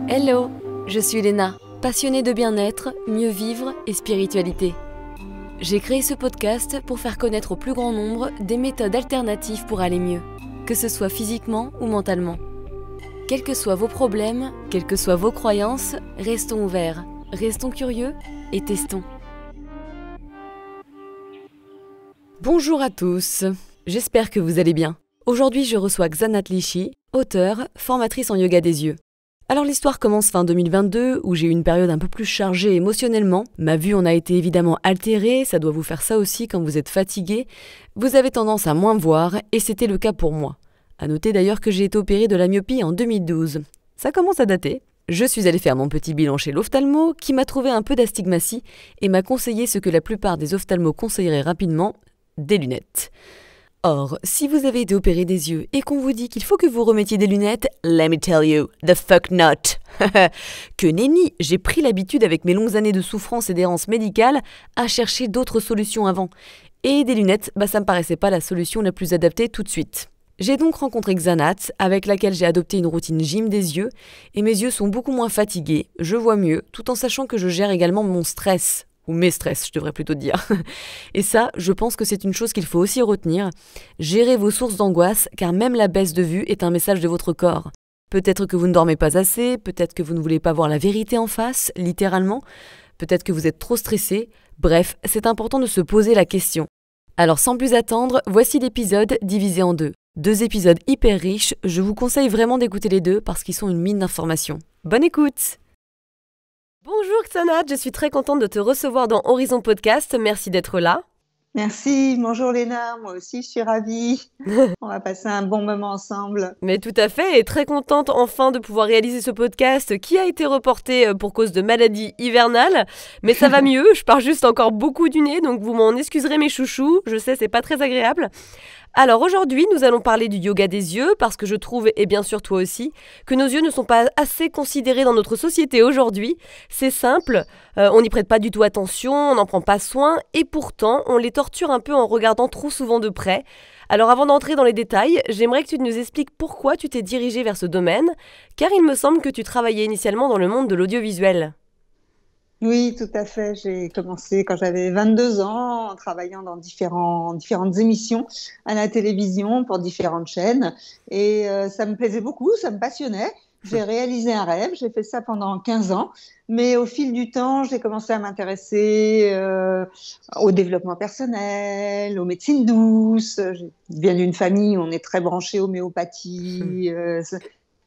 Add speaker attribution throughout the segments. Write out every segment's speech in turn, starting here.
Speaker 1: Hello, je suis Léna, passionnée de bien-être, mieux vivre et spiritualité. J'ai créé ce podcast pour faire connaître au plus grand nombre des méthodes alternatives pour aller mieux, que ce soit physiquement ou mentalement. Quels que soient vos problèmes, quelles que soient vos croyances, restons ouverts, restons curieux et testons. Bonjour à tous, j'espère que vous allez bien. Aujourd'hui, je reçois Xanat Lishi, auteure, formatrice en yoga des yeux. Alors l'histoire commence fin 2022, où j'ai eu une période un peu plus chargée émotionnellement. Ma vue en a été évidemment altérée, ça doit vous faire ça aussi quand vous êtes fatigué. Vous avez tendance à moins voir, et c'était le cas pour moi. À noter d'ailleurs que j'ai été opérée de la myopie en 2012. Ça commence à dater. Je suis allée faire mon petit bilan chez l'ophtalmo, qui m'a trouvé un peu d'astigmatie, et m'a conseillé ce que la plupart des ophtalmos conseilleraient rapidement, des lunettes. Or, si vous avez été opéré des yeux et qu'on vous dit qu'il faut que vous remettiez des lunettes, let me tell you, the fuck not. Que nenni, j'ai pris l'habitude avec mes longues années de souffrance et d'errance médicale à chercher d'autres solutions avant. Et des lunettes, ça me paraissait pas la solution la plus adaptée tout de suite. J'ai donc rencontré Xanat, avec laquelle j'ai adopté une routine gym des yeux, et mes yeux sont beaucoup moins fatigués, je vois mieux, tout en sachant que je gère également mon stress. Ou mes stress, je devrais plutôt dire. Et ça, je pense que c'est une chose qu'il faut aussi retenir. Gérez vos sources d'angoisse, car même la baisse de vue est un message de votre corps. Peut-être que vous ne dormez pas assez, peut-être que vous ne voulez pas voir la vérité en face, littéralement, peut-être que vous êtes trop stressé. Bref, c'est important de se poser la question. Alors sans plus attendre, voici l'épisode divisé en deux. 2 épisodes hyper riches, je vous conseille vraiment d'écouter les deux parce qu'ils sont une mine d'informations. Bonne écoute! Bonjour Xanat, je suis très contente de te recevoir dans Horizon Podcast, merci d'être là.
Speaker 2: Merci, bonjour Léna, moi aussi je suis ravie. On va passer un bon moment ensemble.
Speaker 1: Mais tout à fait, et très contente enfin de pouvoir réaliser ce podcast qui a été reporté pour cause de maladie hivernale. Mais ça va mieux, je pars juste encore beaucoup du nez, donc vous m'en excuserez mes chouchous, je sais c'est pas très agréable. Alors aujourd'hui, nous allons parler du yoga des yeux parce que je trouve, et bien sûr toi aussi, que nos yeux ne sont pas assez considérés dans notre société aujourd'hui. C'est simple, on n'y prête pas du tout attention, on n'en prend pas soin et pourtant on les torture un peu en regardant trop souvent de près. Alors avant d'entrer dans les détails, j'aimerais que tu nous expliques pourquoi tu t'es dirigée vers ce domaine, car il me semble que tu travaillais initialement dans le monde de l'audiovisuel.
Speaker 2: Oui, tout à fait. J'ai commencé quand j'avais 22 ans en travaillant dans différentes émissions à la télévision pour différentes chaînes. Et ça me plaisait beaucoup, ça me passionnait. J'ai réalisé un rêve, j'ai fait ça pendant 15 ans. Mais au fil du temps, j'ai commencé à m'intéresser au développement personnel, aux médecines douces. Je viens d'une famille où on est très branché homéopathie,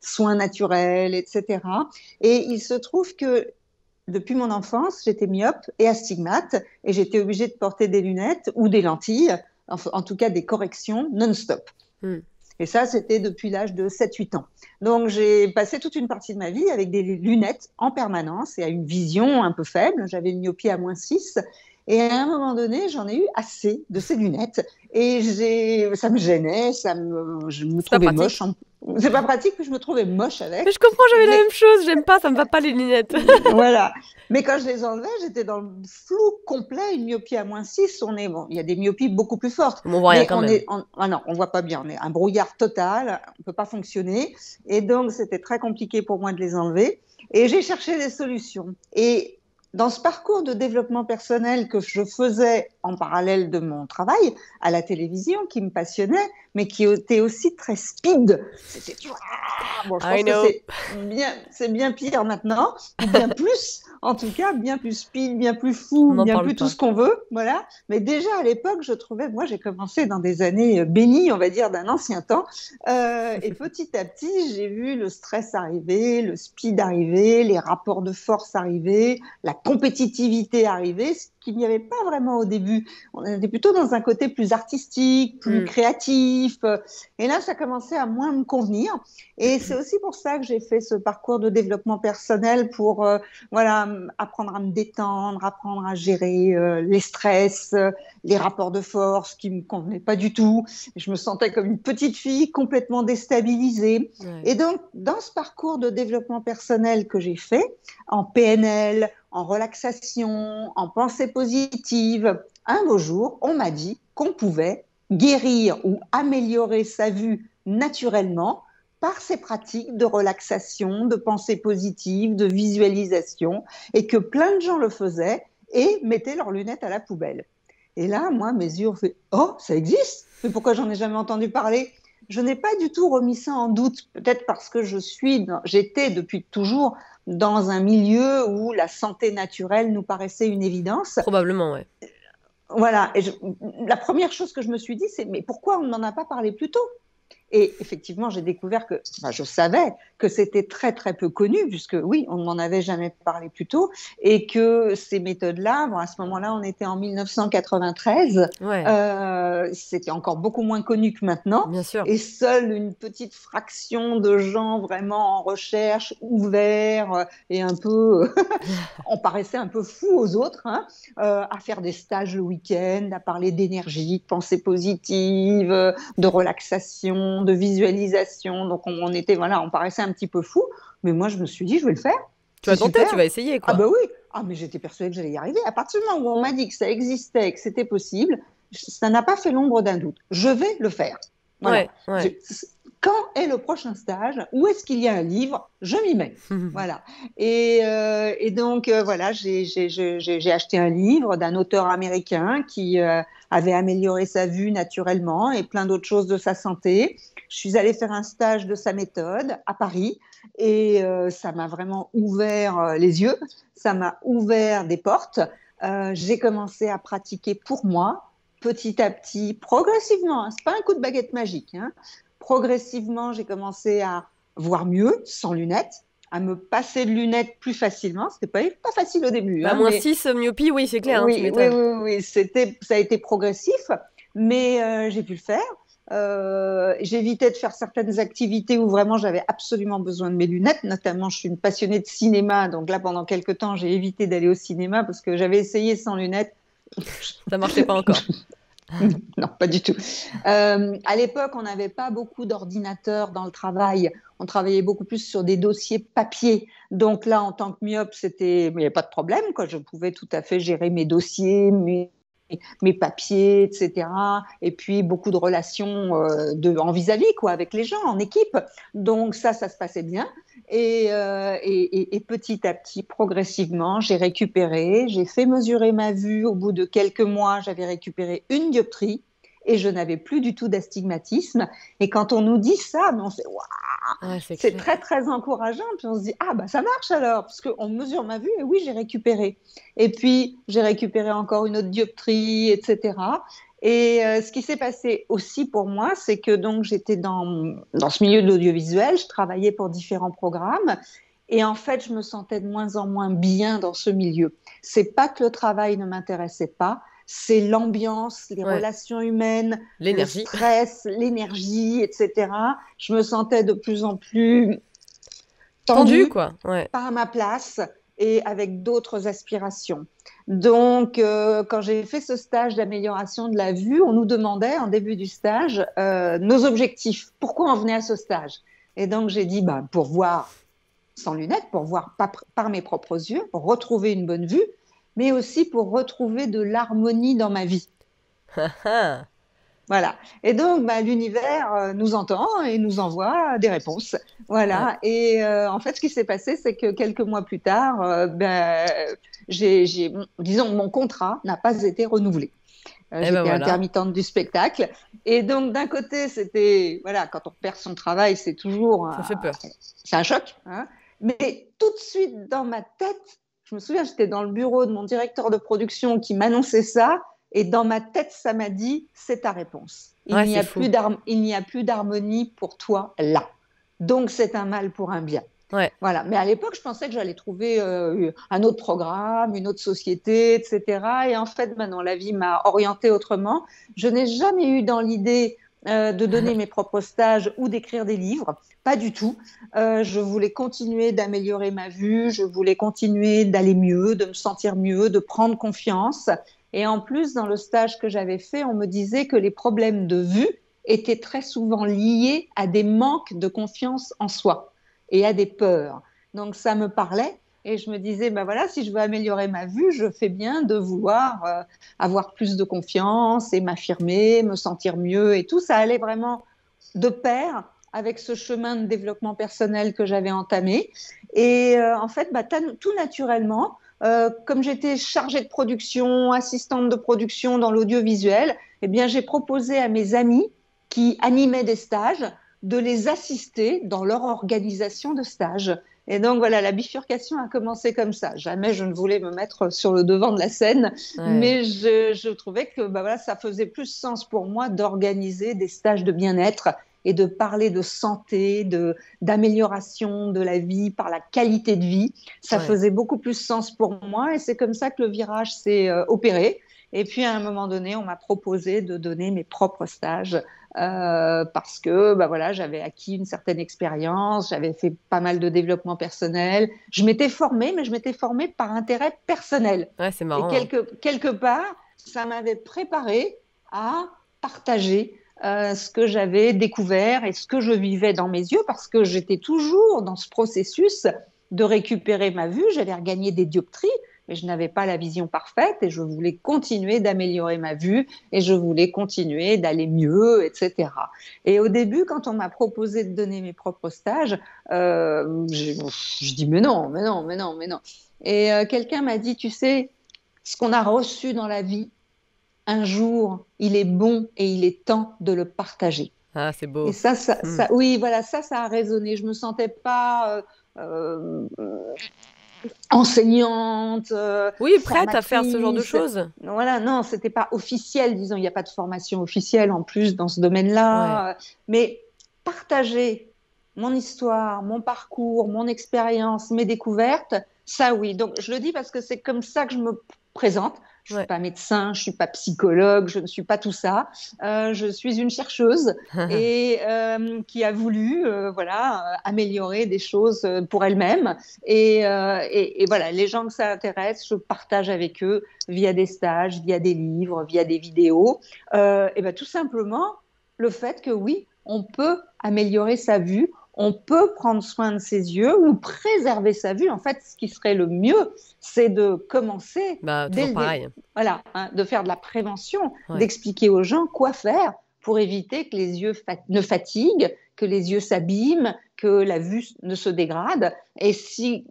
Speaker 2: soins naturels, etc. Et il se trouve que depuis mon enfance, j'étais myope et astigmate et j'étais obligée de porter des lunettes ou des lentilles, en tout cas des corrections non-stop. Et ça, c'était depuis l'âge de 7-8 ans. Donc, j'ai passé toute une partie de ma vie avec des lunettes en permanence et à une vision un peu faible. J'avais une myopie à -6. Et à un moment donné, j'en ai eu assez de ces lunettes. Et ça me gênait, je me trouvais moche. C'est pas pratique, mais je me trouvais moche avec.
Speaker 1: Mais je comprends, j'avais la même chose, j'aime pas, ça me va pas les lunettes.
Speaker 2: Voilà. Mais quand je les enlevais, j'étais dans le flou complet, une myopie à -6. Il y a des myopies beaucoup plus fortes.
Speaker 1: On voit rien quand même.
Speaker 2: Non, on voit pas bien. On est un brouillard total, on peut pas fonctionner. Et donc, c'était très compliqué pour moi de les enlever. Et j'ai cherché des solutions. Et dans ce parcours de développement personnel que je faisais en parallèle de mon travail à la télévision, qui me passionnait, mais qui était aussi très speed. C'était bon, je pense que c'est bien pire maintenant, bien plus, en tout cas, bien plus speed, bien plus fou, bien plus tout ce qu'on veut, voilà. Mais déjà à l'époque, je trouvais, moi, j'ai commencé dans des années bénies, on va dire, d'un ancien temps, et petit à petit, j'ai vu le stress arriver, le speed arriver, les rapports de force arriver, la compétitivité arriver, ce qu'il n'y avait pas vraiment au début. On était plutôt dans un côté plus artistique, plus créatif. Et là, ça commençait à moins me convenir. Et c'est aussi pour ça que j'ai fait ce parcours de développement personnel pour apprendre à me détendre, apprendre à gérer les stress, les rapports de force qui me convenaient pas du tout. Je me sentais comme une petite fille complètement déstabilisée. Ouais. Et donc, dans ce parcours de développement personnel que j'ai fait, en PNL, en relaxation, en pensée positive, un beau jour, on m'a dit qu'on pouvait guérir ou améliorer sa vue naturellement par ces pratiques de relaxation, de pensée positive, de visualisation, et que plein de gens le faisaient et mettaient leurs lunettes à la poubelle. Et là, moi, mes yeux ont fait « Oh, ça existe? Mais pourquoi j'en ai jamais entendu parler ?» Je n'ai pas du tout remis ça en doute, peut-être parce que j'étais depuis toujours dans un milieu où la santé naturelle nous paraissait une évidence.
Speaker 1: Probablement, ouais.
Speaker 2: Voilà, et la première chose que je me suis dit, c'est mais pourquoi on n'en a pas parlé plus tôt? Et effectivement, j'ai découvert que, enfin, je savais que c'était très très peu connu, puisque oui, on ne m'en avait jamais parlé plus tôt, et que ces méthodes-là, bon, à ce moment-là, on était en 1993,
Speaker 1: Ouais,
Speaker 2: c'était encore beaucoup moins connu que maintenant,
Speaker 1: bien sûr.
Speaker 2: et seule une petite fraction de gens vraiment en recherche, ouverts et un peu, on paraissait un peu fous aux autres, hein, à faire des stages le week-end, à parler d'énergie, de pensée positive, de relaxation, de visualisation. Donc on était, voilà, on paraissait un petit peu fous, mais moi je me suis dit, je vais le faire.
Speaker 1: Tu vas
Speaker 2: C'est
Speaker 1: tenter,
Speaker 2: super.
Speaker 1: tu vas essayer,
Speaker 2: Ah
Speaker 1: quoi.
Speaker 2: bah oui, ah mais j'étais persuadée que j'allais y arriver. À partir du moment où on m'a dit que ça existait, que c'était possible, ça n'a pas fait l'ombre d'un doute. Je vais le faire. Voilà.
Speaker 1: Ouais, ouais.
Speaker 2: Quand est le prochain stage? Où est-ce qu'il y a un livre? Je m'y mets. Voilà. Et donc, voilà, j'ai acheté un livre d'un auteur américain qui avait amélioré sa vue naturellement et plein d'autres choses de sa santé. Je suis allée faire un stage de sa méthode à Paris et ça m'a vraiment ouvert les yeux, ça m'a ouvert des portes. J'ai commencé à pratiquer pour moi, petit à petit, progressivement. Hein, c'est pas un coup de baguette magique. Hein. Progressivement, j'ai commencé à voir mieux sans lunettes, à me passer de lunettes plus facilement. C'était pas facile au début,
Speaker 1: Bah,
Speaker 2: hein,
Speaker 1: moins
Speaker 2: mais
Speaker 1: 6 myopie, oui, c'est clair, hein, tu
Speaker 2: oui, oui,
Speaker 1: m'étonnes.
Speaker 2: oui, oui, ça a été progressif, mais j'ai pu le faire. J'évitais de faire certaines activités où vraiment j'avais absolument besoin de mes lunettes. Notamment, je suis une passionnée de cinéma, donc là, pendant quelques temps, j'ai évité d'aller au cinéma parce que j'avais essayé sans lunettes.
Speaker 1: Ça marchait pas encore.
Speaker 2: Non, pas du tout. À l'époque, on n'avait pas beaucoup d'ordinateurs dans le travail. On travaillait beaucoup plus sur des dossiers papier. Donc là, en tant que myope, il n'y avait pas de problème, quoi. Je pouvais tout à fait gérer mes dossiers, mes papiers, etc. Et puis beaucoup de relations en vis-à-vis, quoi, avec les gens, en équipe. Donc ça se passait bien. Et petit à petit, progressivement, j'ai fait mesurer ma vue. Au bout de quelques mois, j'avais récupéré une dioptrie et je n'avais plus du tout d'astigmatisme. Et quand on nous dit ça, on fait waouh,
Speaker 1: Ouais, c'est
Speaker 2: c'est
Speaker 1: clair.
Speaker 2: très très encourageant. Puis on se dit ah bah ça marche alors, parce qu'on mesure ma vue et oui j'ai récupéré. Et puis j'ai récupéré encore une autre dioptrie, etc. Et ce qui s'est passé aussi pour moi, c'est que donc j'étais dans ce milieu de l'audiovisuel, je travaillais pour différents programmes. Et en fait, je me sentais de moins en moins bien dans ce milieu. C'est pas que le travail ne m'intéressait pas, c'est l'ambiance, les
Speaker 1: Ouais.
Speaker 2: relations humaines, le
Speaker 1: L'énergie.
Speaker 2: stress, l'énergie, etc. Je me sentais de plus en plus
Speaker 1: Tendu,
Speaker 2: tendue,
Speaker 1: quoi. Ouais.
Speaker 2: pas à ma place et avec d'autres aspirations. Donc, quand j'ai fait ce stage d'amélioration de la vue, on nous demandait en début du stage nos objectifs. Pourquoi on venait à ce stage? Et donc, j'ai dit, bah, pour voir sans lunettes, pour voir par mes propres yeux, pour retrouver une bonne vue, mais aussi pour retrouver de l'harmonie dans ma vie.
Speaker 1: Ah,
Speaker 2: Voilà. Et donc, bah, l'univers nous entend et nous envoie des réponses.
Speaker 1: ah.
Speaker 2: Voilà. Et en fait, ce qui s'est passé, c'est que quelques mois plus tard, disons, mon contrat n'a pas été renouvelé.
Speaker 1: Eh ben
Speaker 2: J'étais
Speaker 1: voilà.
Speaker 2: intermittente du spectacle. Et donc, d'un côté, c'était, voilà, quand on perd son travail, c'est toujours,
Speaker 1: Ça fait peur.
Speaker 2: c'est un choc. Hein. Mais tout de suite, dans ma tête, je me souviens, j'étais dans le bureau de mon directeur de production qui m'annonçait ça. Et dans ma tête, ça m'a dit, c'est ta réponse.
Speaker 1: Ouais, c'est fou.
Speaker 2: Il n'y a plus d'harmonie pour toi là. Donc, c'est un mal pour un bien.
Speaker 1: Ouais.
Speaker 2: Voilà. Mais à l'époque, je pensais que j'allais trouver un autre programme, une autre société, etc. Et en fait, maintenant, la vie m'a orientée autrement. Je n'ai jamais eu dans l'idée de donner mes propres stages ou d'écrire des livres. Pas du tout. Je voulais continuer d'améliorer ma vue, je voulais continuer d'aller mieux, de me sentir mieux, de prendre confiance. Et en plus, dans le stage que j'avais fait, on me disait que les problèmes de vue étaient très souvent liés à des manques de confiance en soi et à des peurs. Donc ça me parlait et je me disais, ben voilà, si je veux améliorer ma vue, je fais bien de vouloir avoir plus de confiance et m'affirmer, me sentir mieux et tout. Ça allait vraiment de pair avec ce chemin de développement personnel que j'avais entamé. Et en fait, tout naturellement, comme j'étais chargée de production, assistante de production dans l'audiovisuel, eh bien, j'ai proposé à mes amis qui animaient des stages de les assister dans leur organisation de stage. Et donc voilà, la bifurcation a commencé comme ça. Jamais je ne voulais me mettre sur le devant de la scène, mais je trouvais que voilà, ça faisait plus sens pour moi d'organiser des stages de bien-être et de parler de santé, d'amélioration de la vie par la qualité de vie. Ça faisait beaucoup plus sens pour moi et c'est comme ça que le virage s'est opéré. Et puis à un moment donné, on m'a proposé de donner mes propres stages parce que voilà, j'avais acquis une certaine expérience, j'avais fait pas mal de développement personnel. Je m'étais formée, mais je m'étais formée par intérêt personnel.
Speaker 1: Ouais, c'est marrant.
Speaker 2: Et quelque part, ça m'avait préparée à partager ce que j'avais découvert et ce que je vivais dans mes yeux, parce que j'étais toujours dans ce processus de récupérer ma vue. J'avais regagné des dioptries, mais je n'avais pas la vision parfaite et je voulais continuer d'améliorer ma vue et je voulais continuer d'aller mieux, etc. Et au début, quand on m'a proposé de donner mes propres stages, je dis mais non, mais non, mais non, mais non. Et quelqu'un m'a dit, tu sais, ce qu'on a reçu dans la vie, un jour, il est bon et il est temps de le partager.
Speaker 1: Ah, c'est beau.
Speaker 2: Et oui, voilà, ça a résonné. Je me sentais pas enseignante,
Speaker 1: oui, prête à faire ce genre de choses.
Speaker 2: Voilà, non, c'était pas officiel, disons, il n'y a pas de formation officielle en plus dans ce domaine-là. Mais partager mon histoire, mon parcours, mon expérience, mes découvertes, ça oui. Donc je le dis parce que c'est comme ça que je me présente. Je ne suis pas médecin, je ne suis pas psychologue, je ne suis pas tout ça. Je suis une chercheuse et qui a voulu améliorer des choses pour elle-même. Et voilà, les gens que ça intéresse, je partage avec eux via des stages, via des livres, via des vidéos. Et tout simplement, le fait que oui, on peut améliorer sa vue, on peut prendre soin de ses yeux ou préserver sa vue. En fait, ce qui serait le mieux, c'est de commencer de faire de la prévention, d'expliquer aux gens quoi faire pour éviter que les yeux ne fatiguent, que les yeux s'abîment, que la vue ne se dégrade. Et si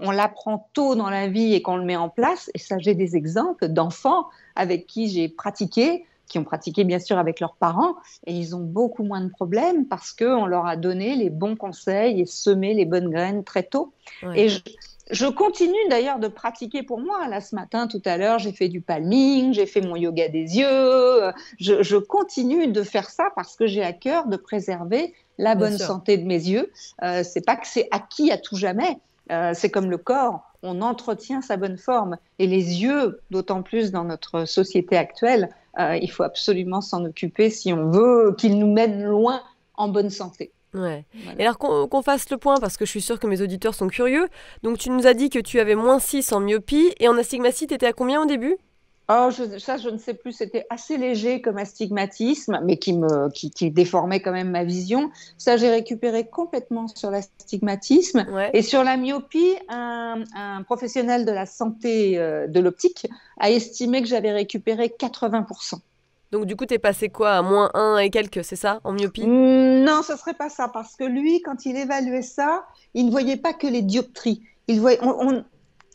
Speaker 2: on l'apprend tôt dans la vie et qu'on le met en place, et ça j'ai des exemples d'enfants avec qui j'ai pratiqué, qui ont pratiqué bien sûr avec leurs parents, et ils ont beaucoup moins de problèmes parce qu'on leur a donné les bons conseils et semé les bonnes graines très tôt. Et je continue d'ailleurs de pratiquer pour moi. Là, ce matin, tout à l'heure, j'ai fait du palming, j'ai fait mon yoga des yeux. Je continue de faire ça parce que j'ai à cœur de préserver la bonne santé de mes yeux. C'est pas que c'est acquis à tout jamais. C'est comme le corps, on entretient sa bonne forme. Et les yeux, d'autant plus dans notre société actuelle, il faut absolument s'en occuper si on veut qu'ils nous mènent loin en bonne santé.
Speaker 1: Ouais. Voilà. Et alors qu'on fasse le point, parce que je suis sûre que mes auditeurs sont curieux. Donc tu nous as dit que tu avais -6 en myopie et en astigmatie, tu étais à combien au début ?
Speaker 2: Je ne sais plus, c'était assez léger comme astigmatisme, mais qui déformait quand même ma vision. Ça, j'ai récupéré complètement sur l'astigmatisme. Et sur la myopie, un professionnel de la santé de l'optique a estimé que j'avais récupéré 80%.
Speaker 1: Donc du coup, t'es passé quoi, à -1 et quelques, c'est ça, en myopie ?
Speaker 2: Non, ce serait pas ça, parce que lui, quand il évaluait ça, il ne voyait pas que les dioptries. Il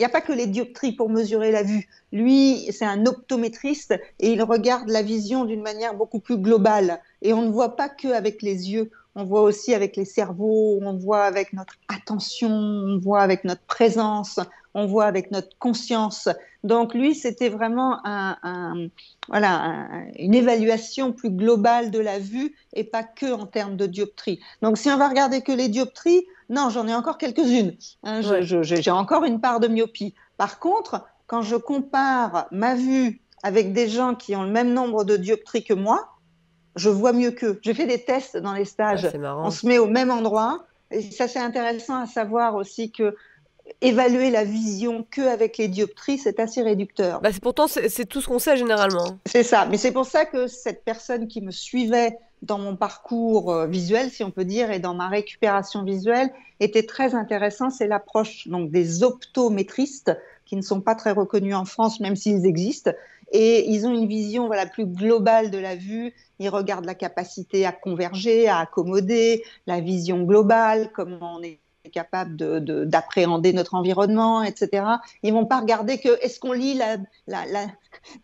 Speaker 2: n'y a pas que les dioptries pour mesurer la vue. Lui, c'est un optométriste et il regarde la vision d'une manière beaucoup plus globale. Et on ne voit pas qu'avec les yeux, on voit aussi avec les cerveaux, on voit avec notre attention, on voit avec notre présence, on voit avec notre conscience. Donc lui, c'était vraiment une évaluation plus globale de la vue et pas que en termes de dioptrie. Donc si on va regarder que les dioptries, non, j'en ai encore quelques-unes. J'ai encore une part de myopie. Par contre, quand je compare ma vue avec des gens qui ont le même nombre de dioptries que moi, je vois mieux qu'eux. J'ai fait des tests dans les stages. On se met au même endroit. Et ça, c'est intéressant à savoir aussi que évaluer la vision qu'avec les dioptries, c'est assez réducteur.
Speaker 1: Pourtant, c'est tout ce qu'on sait généralement.
Speaker 2: C'est ça. Mais c'est pour ça que cette personne qui me suivait dans mon parcours visuel, si on peut dire, et dans ma récupération visuelle, était très intéressant, c'est l'approche donc des optométristes, qui ne sont pas très reconnus en France, même s'ils existent. Et ils ont une vision voilà, plus globale de la vue. Ils regardent la capacité à converger, à accommoder, la vision globale, comment on est capable d'appréhender notre environnement, etc. Ils vont pas regarder que est-ce qu'on lit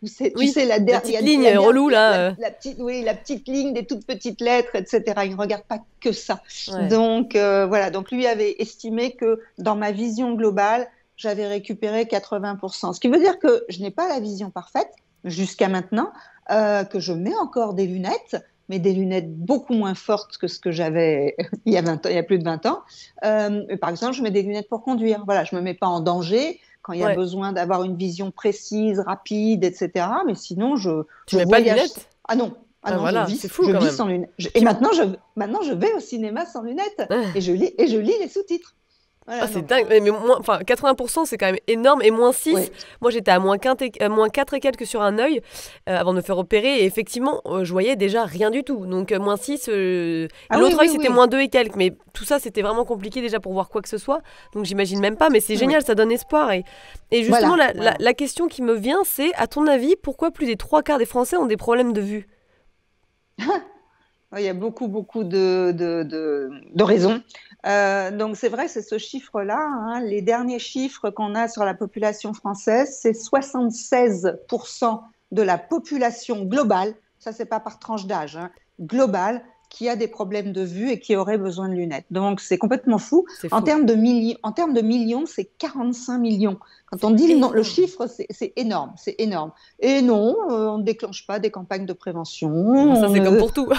Speaker 2: tu sais
Speaker 1: la petite ligne relou là.
Speaker 2: la petite ligne des toutes petites lettres, etc. Ils ne regardent pas que ça.
Speaker 1: Ouais.
Speaker 2: Donc voilà, donc lui avait estimé que dans ma vision globale, j'avais récupéré 80%. Ce qui veut dire que je n'ai pas la vision parfaite jusqu'à maintenant, que je mets encore des lunettes, mais des lunettes beaucoup moins fortes que ce que j'avais il y a plus de 20 ans. Par exemple, je mets des lunettes pour conduire. Voilà, je ne me mets pas en danger quand il y a besoin d'avoir une vision précise, rapide, etc. Mais sinon, je
Speaker 1: mets
Speaker 2: voyage.
Speaker 1: Pas de lunettes ?
Speaker 2: Ah non,
Speaker 1: voilà, c'est fou
Speaker 2: je
Speaker 1: quand
Speaker 2: vis
Speaker 1: même.
Speaker 2: sans lunettes. Et maintenant, je vais au cinéma sans lunettes et je lis les sous-titres.
Speaker 1: Voilà, c'est dingue, mais 80% c'est quand même énorme, et moins 6, moi j'étais à moins 4 et quelques sur un œil avant de me faire opérer, et effectivement je voyais déjà rien du tout, donc moins 6, l'autre œil c'était moins 2 et quelques, mais tout ça c'était vraiment compliqué déjà pour voir quoi que ce soit, donc j'imagine même pas, mais c'est génial, ça donne espoir, et justement la question qui me vient c'est, à ton avis, pourquoi plus des 3/4 des Français ont des problèmes de vue ?
Speaker 2: Il y a beaucoup de raisons. Donc c'est vrai, c'est ce chiffre-là. Hein. Les derniers chiffres qu'on a sur la population française, c'est 76% de la population globale, ça c'est pas par tranche d'âge, hein, globale, qui a des problèmes de vue et qui aurait besoin de lunettes. Donc c'est complètement fou. En termes de millions, c'est 45 millions. Quand on dit le chiffre, c'est énorme, c'est énorme. Et non, on ne déclenche pas des campagnes de prévention.
Speaker 1: Ça, c'est comme pour tout.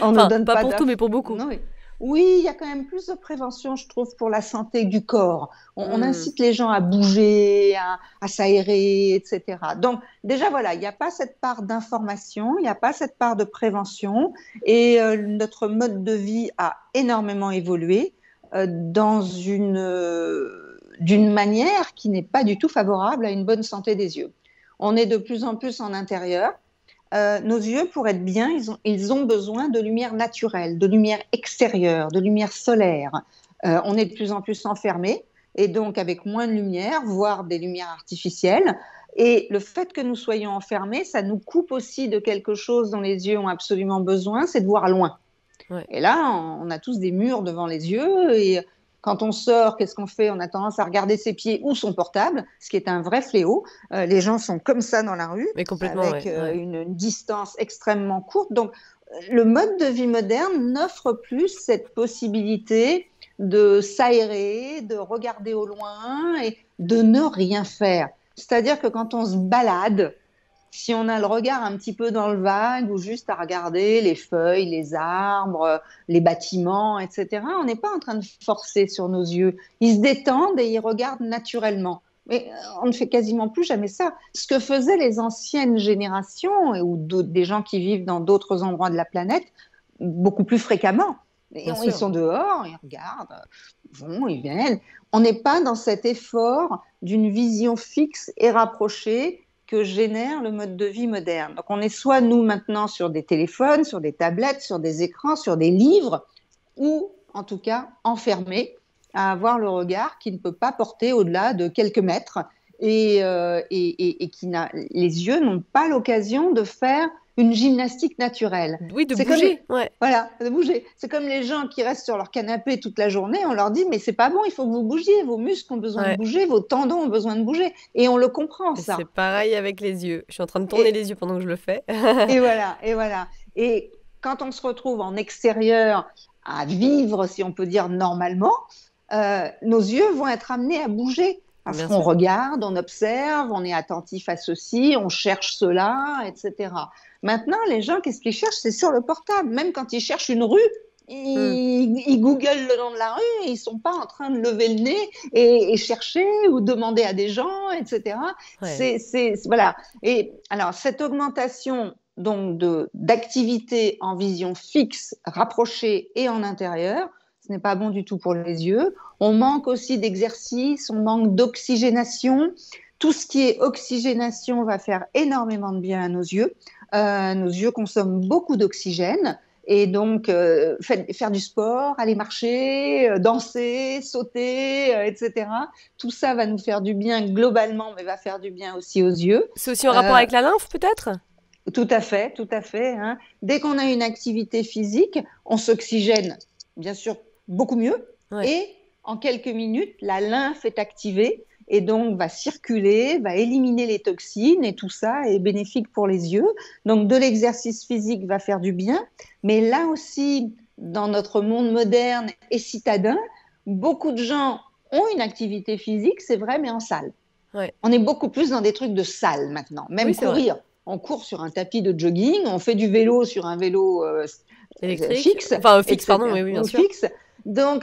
Speaker 2: On ne donne
Speaker 1: pas pour tout, mais pour beaucoup.
Speaker 2: Non, oui, il y a quand même plus de prévention, je trouve, pour la santé du corps. On incite les gens à bouger, à s'aérer, etc. Donc, déjà, voilà, il n'y a pas cette part d'information, il n'y a pas cette part de prévention. Et notre mode de vie a énormément évolué d'une manière qui n'est pas du tout favorable à une bonne santé des yeux. On est de plus en plus en intérieur. Nos yeux, pour être bien, ils ont besoin de lumière naturelle, de lumière extérieure, de lumière solaire. On est de plus en plus enfermés, et donc avec moins de lumière, voire des lumières artificielles. Et le fait que nous soyons enfermés, ça nous coupe aussi de quelque chose dont les yeux ont absolument besoin, c'est de voir loin. Et là, on a tous des murs devant les yeux, et quand on sort, qu'est-ce qu'on fait ? On a tendance à regarder ses pieds ou son portable, ce qui est un vrai fléau. Les gens sont comme ça dans la rue, avec une distance extrêmement courte. Donc, le mode de vie moderne n'offre plus cette possibilité de s'aérer, de regarder au loin et de ne rien faire. C'est-à-dire que quand on se balade, si on a le regard un petit peu dans le vague ou juste à regarder les feuilles, les arbres, les bâtiments, etc., on n'est pas en train de forcer sur nos yeux. Ils se détendent et ils regardent naturellement. Mais on ne fait quasiment plus jamais ça. Ce que faisaient les anciennes générations ou des gens qui vivent dans d'autres endroits de la planète beaucoup plus fréquemment. Ils sont dehors, ils regardent, ils vont, ils viennent. On n'est pas dans cet effort d'une vision fixe et rapprochée que génère le mode de vie moderne. Donc on est soit nous maintenant sur des téléphones, sur des tablettes, sur des écrans, sur des livres, ou en tout cas enfermés à avoir le regard qui ne peut pas porter au-delà de quelques mètres et les yeux n'ont pas l'occasion de faire une gymnastique naturelle.
Speaker 1: Oui, de bouger.
Speaker 2: Voilà, de bouger. C'est comme les gens qui restent sur leur canapé toute la journée, on leur dit mais c'est pas bon, il faut que vous bougiez, vos muscles ont besoin de bouger, vos tendons ont besoin de bouger. Et on le comprend, ça.
Speaker 1: C'est pareil avec les yeux. Je suis en train de tourner les yeux pendant que je le fais.
Speaker 2: et voilà. Et quand on se retrouve en extérieur à vivre, si on peut dire normalement, nos yeux vont être amenés à bouger. Parce qu'on regarde, on observe, on est attentif à ceci, on cherche cela, etc. Maintenant, les gens, qu'est-ce qu'ils cherchent ? C'est sur le portable. Même quand ils cherchent une rue, ils googlent le nom de la rue et ils ne sont pas en train de lever le nez et chercher ou demander à des gens, etc. Voilà. Et alors, cette augmentation donc, d'activité en vision fixe, rapprochée et en intérieur, ce n'est pas bon du tout pour les yeux. On manque aussi d'exercice, on manque d'oxygénation. Tout ce qui est oxygénation va faire énormément de bien à nos yeux. Nos yeux consomment beaucoup d'oxygène Et donc, faire du sport, aller marcher, danser, sauter, etc. Tout ça va nous faire du bien globalement, mais va faire du bien aussi aux yeux.
Speaker 1: C'est aussi en rapport
Speaker 2: Euh,
Speaker 1: avec la lymphe, peut-être?
Speaker 2: tout à fait, hein. Dès qu'on a une activité physique, on s'oxygène, bien sûr, beaucoup mieux.
Speaker 1: Ouais.
Speaker 2: Et en quelques minutes, la lymphe est activée et donc va circuler, va éliminer les toxines et tout ça est bénéfique pour les yeux. Donc de l'exercice physique va faire du bien. Mais là aussi, dans notre monde moderne et citadin, beaucoup de gens ont une activité physique, c'est vrai, mais en salle.
Speaker 1: Ouais.
Speaker 2: On est beaucoup plus dans des trucs de salle maintenant.
Speaker 1: Oui,
Speaker 2: Même
Speaker 1: c'est vrai.
Speaker 2: courir. On court sur un tapis de jogging, on fait du vélo sur un vélo
Speaker 1: Électrique?
Speaker 2: fixe,
Speaker 1: Enfin, fixe, pardon,
Speaker 2: etc.
Speaker 1: oui, oui, bien
Speaker 2: Ou
Speaker 1: sûr.
Speaker 2: fixe. Donc,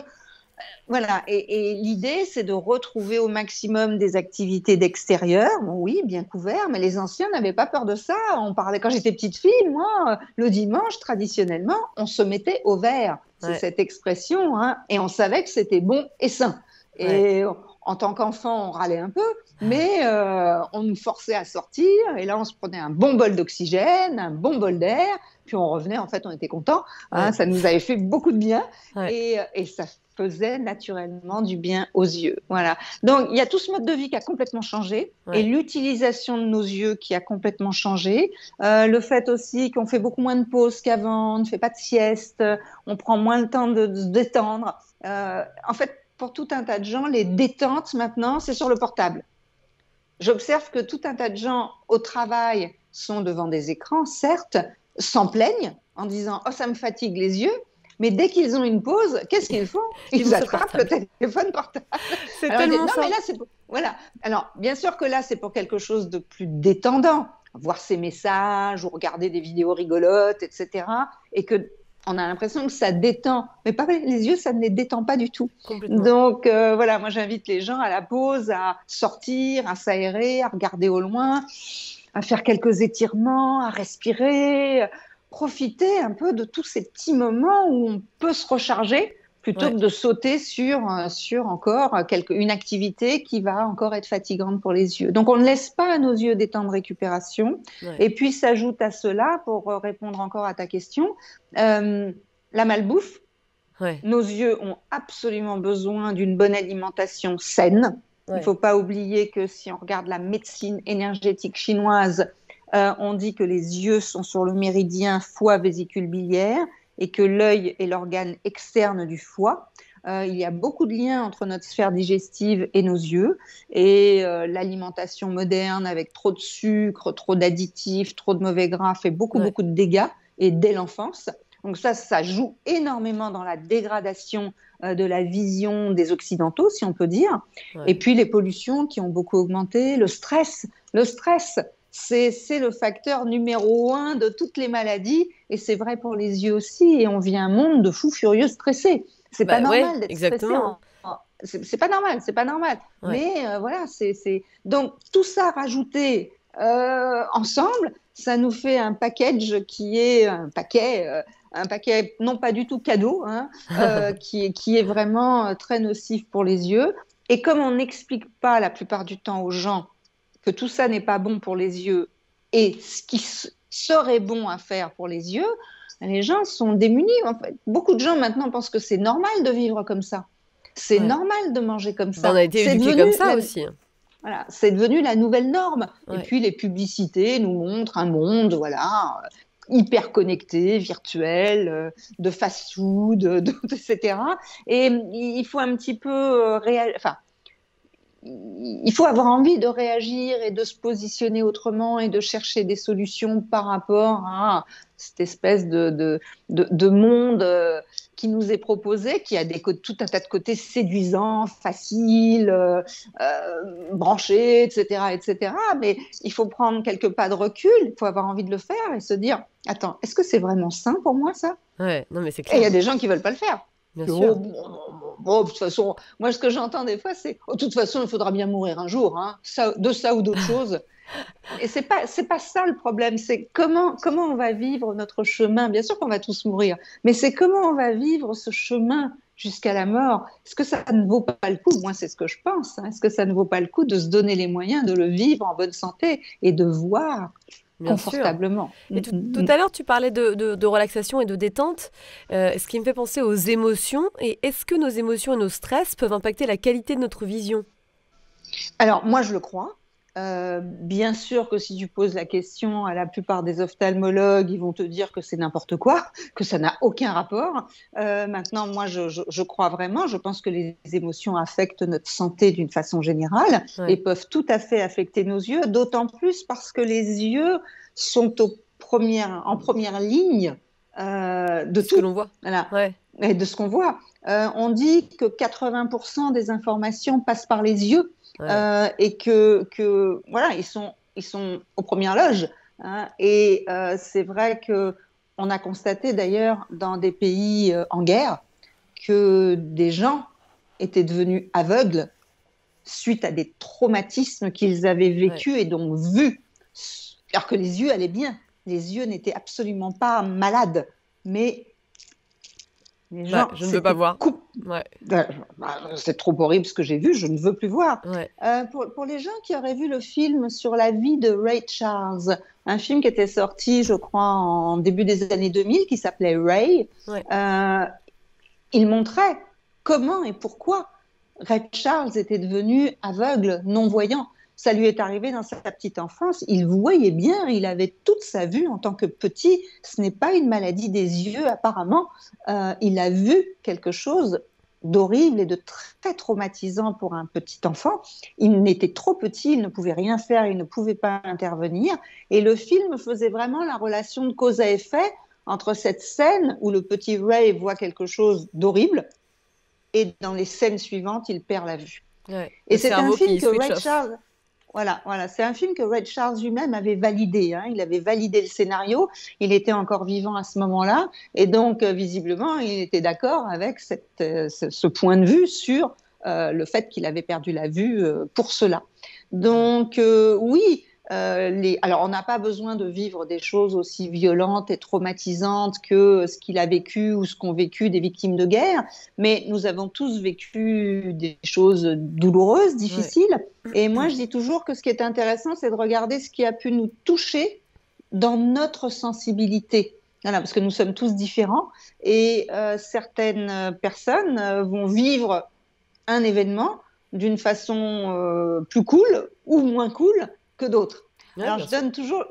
Speaker 2: voilà. Et l'idée, c'est de retrouver au maximum des activités d'extérieur. Bon, oui, bien couvert, mais les anciens n'avaient pas peur de ça. On parlait, quand j'étais petite fille, moi, le dimanche, traditionnellement, on se mettait au vert. C'est
Speaker 1: Ouais,
Speaker 2: cette expression, hein, et on savait que c'était bon et sain.
Speaker 1: ouais,
Speaker 2: Et en tant qu'enfant, on râlait un peu, mais on nous forçait à sortir. Et là, on se prenait un bon bol d'oxygène, un bon bol d'air. Puis on revenait, en fait, on était content. Hein,
Speaker 1: ouais,
Speaker 2: ça nous avait fait beaucoup de bien.
Speaker 1: ouais,
Speaker 2: Et ça faisait naturellement du bien aux yeux. Voilà. Donc, il y a tout ce mode de vie qui a complètement changé et
Speaker 1: ouais.
Speaker 2: l'utilisation de nos yeux qui a complètement changé. Le fait aussi qu'on fait beaucoup moins de pauses qu'avant, on ne fait pas de sieste, on prend moins le temps de se détendre. En fait, pour tout un tas de gens, les détentes maintenant, c'est sur le portable. J'observe que tout un tas de gens au travail sont devant des écrans, certes, s'en plaignent en disant « Oh, ça me fatigue les yeux », mais dès qu'ils ont une pause, qu'est-ce qu'ils font?
Speaker 1: Ils vont
Speaker 2: Ils
Speaker 1: sur le
Speaker 2: attrapent le
Speaker 1: portable.
Speaker 2: téléphone portable.
Speaker 1: C'est
Speaker 2: Alors, ils disent,
Speaker 1: tellement
Speaker 2: non, mais
Speaker 1: ça.
Speaker 2: là, c'est voilà. Alors, bien sûr que là, c'est pour quelque chose de plus détendant, voir ces messages ou regarder des vidéos rigolotes, etc. Et que on a l'impression que ça détend, mais pas les yeux, ça ne les détend pas du tout.
Speaker 1: Complètement.
Speaker 2: Donc voilà, moi j'invite les gens à la pause, à sortir, à s'aérer, à regarder au loin, à faire quelques étirements, à respirer, profiter un peu de tous ces petits moments où on peut se recharger plutôt
Speaker 1: Ouais,
Speaker 2: que de sauter sur encore une activité qui va encore être fatigante pour les yeux. Donc on ne laisse pas à nos yeux des temps de récupération.
Speaker 1: ouais,
Speaker 2: Et puis s'ajoute à cela, pour répondre encore à ta question, la malbouffe.
Speaker 1: ouais,
Speaker 2: Nos yeux ont absolument besoin d'une bonne alimentation saine. Il ne
Speaker 1: ouais.
Speaker 2: faut pas oublier que si on regarde la médecine énergétique chinoise, on dit que les yeux sont sur le méridien foie-vésicule biliaire et que l'œil est l'organe externe du foie. Il y a beaucoup de liens entre notre sphère digestive et nos yeux. Et l'alimentation moderne avec trop de sucre, trop d'additifs, trop de mauvais gras fait beaucoup,
Speaker 1: Ouais,
Speaker 2: beaucoup de dégâts et dès l'enfance. Donc ça joue énormément dans la dégradation de la vision des Occidentaux, si on peut dire. Et
Speaker 1: ouais.
Speaker 2: puis les pollutions qui ont beaucoup augmenté, le stress. Le stress, c'est le facteur numéro un de toutes les maladies, et c'est vrai pour les yeux aussi. Et on vit un monde de fous furieux stressés. C'est pas
Speaker 1: Bah ouais,
Speaker 2: normal d'être stressé.
Speaker 1: exactement.
Speaker 2: C'est pas normal, c'est pas normal.
Speaker 1: Ouais,
Speaker 2: Mais voilà, donc tout ça rajouté ensemble, ça nous fait un package qui est un paquet non pas du tout cadeau, hein, qui est vraiment très nocif pour les yeux. Et comme on n'explique pas la plupart du temps aux gens que tout ça n'est pas bon pour les yeux et ce qui serait bon à faire pour les yeux, les gens sont démunis. En fait, beaucoup de gens maintenant pensent que c'est normal de vivre comme ça. C'est
Speaker 1: ouais.
Speaker 2: normal de manger comme
Speaker 1: Bah, on
Speaker 2: ça.
Speaker 1: a été
Speaker 2: C'est
Speaker 1: éduqués
Speaker 2: devenu
Speaker 1: comme ça aussi.
Speaker 2: voilà, c'est devenu la nouvelle norme. Et
Speaker 1: Ouais,
Speaker 2: puis les publicités nous montrent un monde, voilà, hyper connecté, virtuel, de fast-food, etc. Et il faut un petit peu enfin, il faut avoir envie de réagir et de se positionner autrement et de chercher des solutions par rapport à cette espèce de monde qui nous est proposé, qui a tout un tas de côtés séduisants, faciles, branchés, etc., etc. Mais il faut prendre quelques pas de recul, il faut avoir envie de le faire et se dire, attends, est-ce que c'est vraiment sain pour moi ça?
Speaker 1: ouais. Non, mais c'est
Speaker 2: Et il y
Speaker 1: clair.
Speaker 2: a des gens qui veulent pas le faire.
Speaker 1: Bien
Speaker 2: Oh,
Speaker 1: sûr.
Speaker 2: bon, de toute façon, moi, ce que j'entends des fois, c'est oh, de toute façon, il faudra bien mourir un jour, hein, de ça ou d'autre chose. Et c'est pas ça le problème. C'est comment on va vivre notre chemin. Bien sûr qu'on va tous mourir, mais c'est comment on va vivre ce chemin jusqu'à la mort. Est-ce que ça ne vaut pas le coup? Moi, c'est ce que je pense. Hein. Est-ce que ça ne vaut pas le coup de se donner les moyens de le vivre en bonne santé et de voir
Speaker 1: bien sûr.
Speaker 2: confortablement.
Speaker 1: Et tout à l'heure, tu parlais de relaxation et de détente, ce qui me fait penser aux émotions. Et est-ce que nos émotions et nos stress peuvent impacter la qualité de notre vision?
Speaker 2: Alors, moi, je le crois. Bien sûr que si tu poses la question à la plupart des ophtalmologues, ils vont te dire que c'est n'importe quoi, que ça n'a aucun rapport. Maintenant, moi, je crois vraiment. Je pense que les émotions affectent notre santé d'une façon générale et
Speaker 1: Ouais.
Speaker 2: peuvent tout à fait affecter nos yeux, d'autant plus parce que les yeux sont en première ligne de
Speaker 1: Ce que
Speaker 2: tout.
Speaker 1: l'on voit.
Speaker 2: Voilà.
Speaker 1: Ouais.
Speaker 2: Et de ce qu'on voit. On dit que 80% des informations passent par les yeux
Speaker 1: Ouais.
Speaker 2: et voilà, ils sont aux premières loges. Hein, et c'est vrai que on a constaté d'ailleurs dans des pays en guerre que des gens étaient devenus aveugles suite à des traumatismes qu'ils avaient
Speaker 1: Ouais.
Speaker 2: vécus et donc vus, alors que les yeux allaient bien. Les yeux n'étaient absolument pas malades, mais les
Speaker 1: Bah,
Speaker 2: gens
Speaker 1: je ne veux pas
Speaker 2: s'étaient
Speaker 1: voir.
Speaker 2: coupés.
Speaker 1: Ouais.
Speaker 2: C'est trop horrible ce que j'ai vu, je ne veux plus voir.
Speaker 1: Ouais.
Speaker 2: Pour les gens qui auraient vu le film sur la vie de Ray Charles, un film qui était sorti, je crois, en début des années 2000, qui s'appelait Ray,
Speaker 1: Ouais.
Speaker 2: euh, il montrait comment et pourquoi Ray Charles était devenu aveugle, non-voyant. Ça lui est arrivé dans sa petite enfance. Il voyait bien, il avait toute sa vue en tant que petit. Ce n'est pas une maladie des yeux, apparemment. Il a vu quelque chose d'horrible et de très traumatisant pour un petit enfant. Il n'était trop petit, il ne pouvait rien faire, il ne pouvait pas intervenir. Et le film faisait vraiment la relation de cause à effet entre cette scène où le petit Ray voit quelque chose d'horrible et dans les scènes suivantes, il perd la vue.
Speaker 1: Ouais.
Speaker 2: Et
Speaker 1: Le
Speaker 2: c'est un
Speaker 1: cerveau
Speaker 2: film
Speaker 1: qui
Speaker 2: que
Speaker 1: switch
Speaker 2: Ray
Speaker 1: off.
Speaker 2: Charles, voilà, c'est un film que Ray Charles lui-même avait validé. Hein. Il avait validé le scénario. Il était encore vivant à ce moment-là, et donc visiblement, il était d'accord avec ce point de vue sur le fait qu'il avait perdu la vue pour cela.
Speaker 1: Ouais.
Speaker 2: Donc oui. Alors, on n'a pas besoin de vivre des choses aussi violentes et traumatisantes que ce qu'il a vécu ou ce qu'ont vécu des victimes de guerre, mais nous avons tous vécu des choses douloureuses,
Speaker 1: Ouais.
Speaker 2: difficiles. Et moi, je dis toujours que ce qui est intéressant, c'est de regarder ce qui a pu nous toucher dans notre sensibilité. Voilà, parce que nous sommes tous différents et certaines personnes vont vivre un événement d'une façon plus cool ou moins cool que d'autres.
Speaker 1: Ouais,
Speaker 2: Alors,
Speaker 1: bien sûr.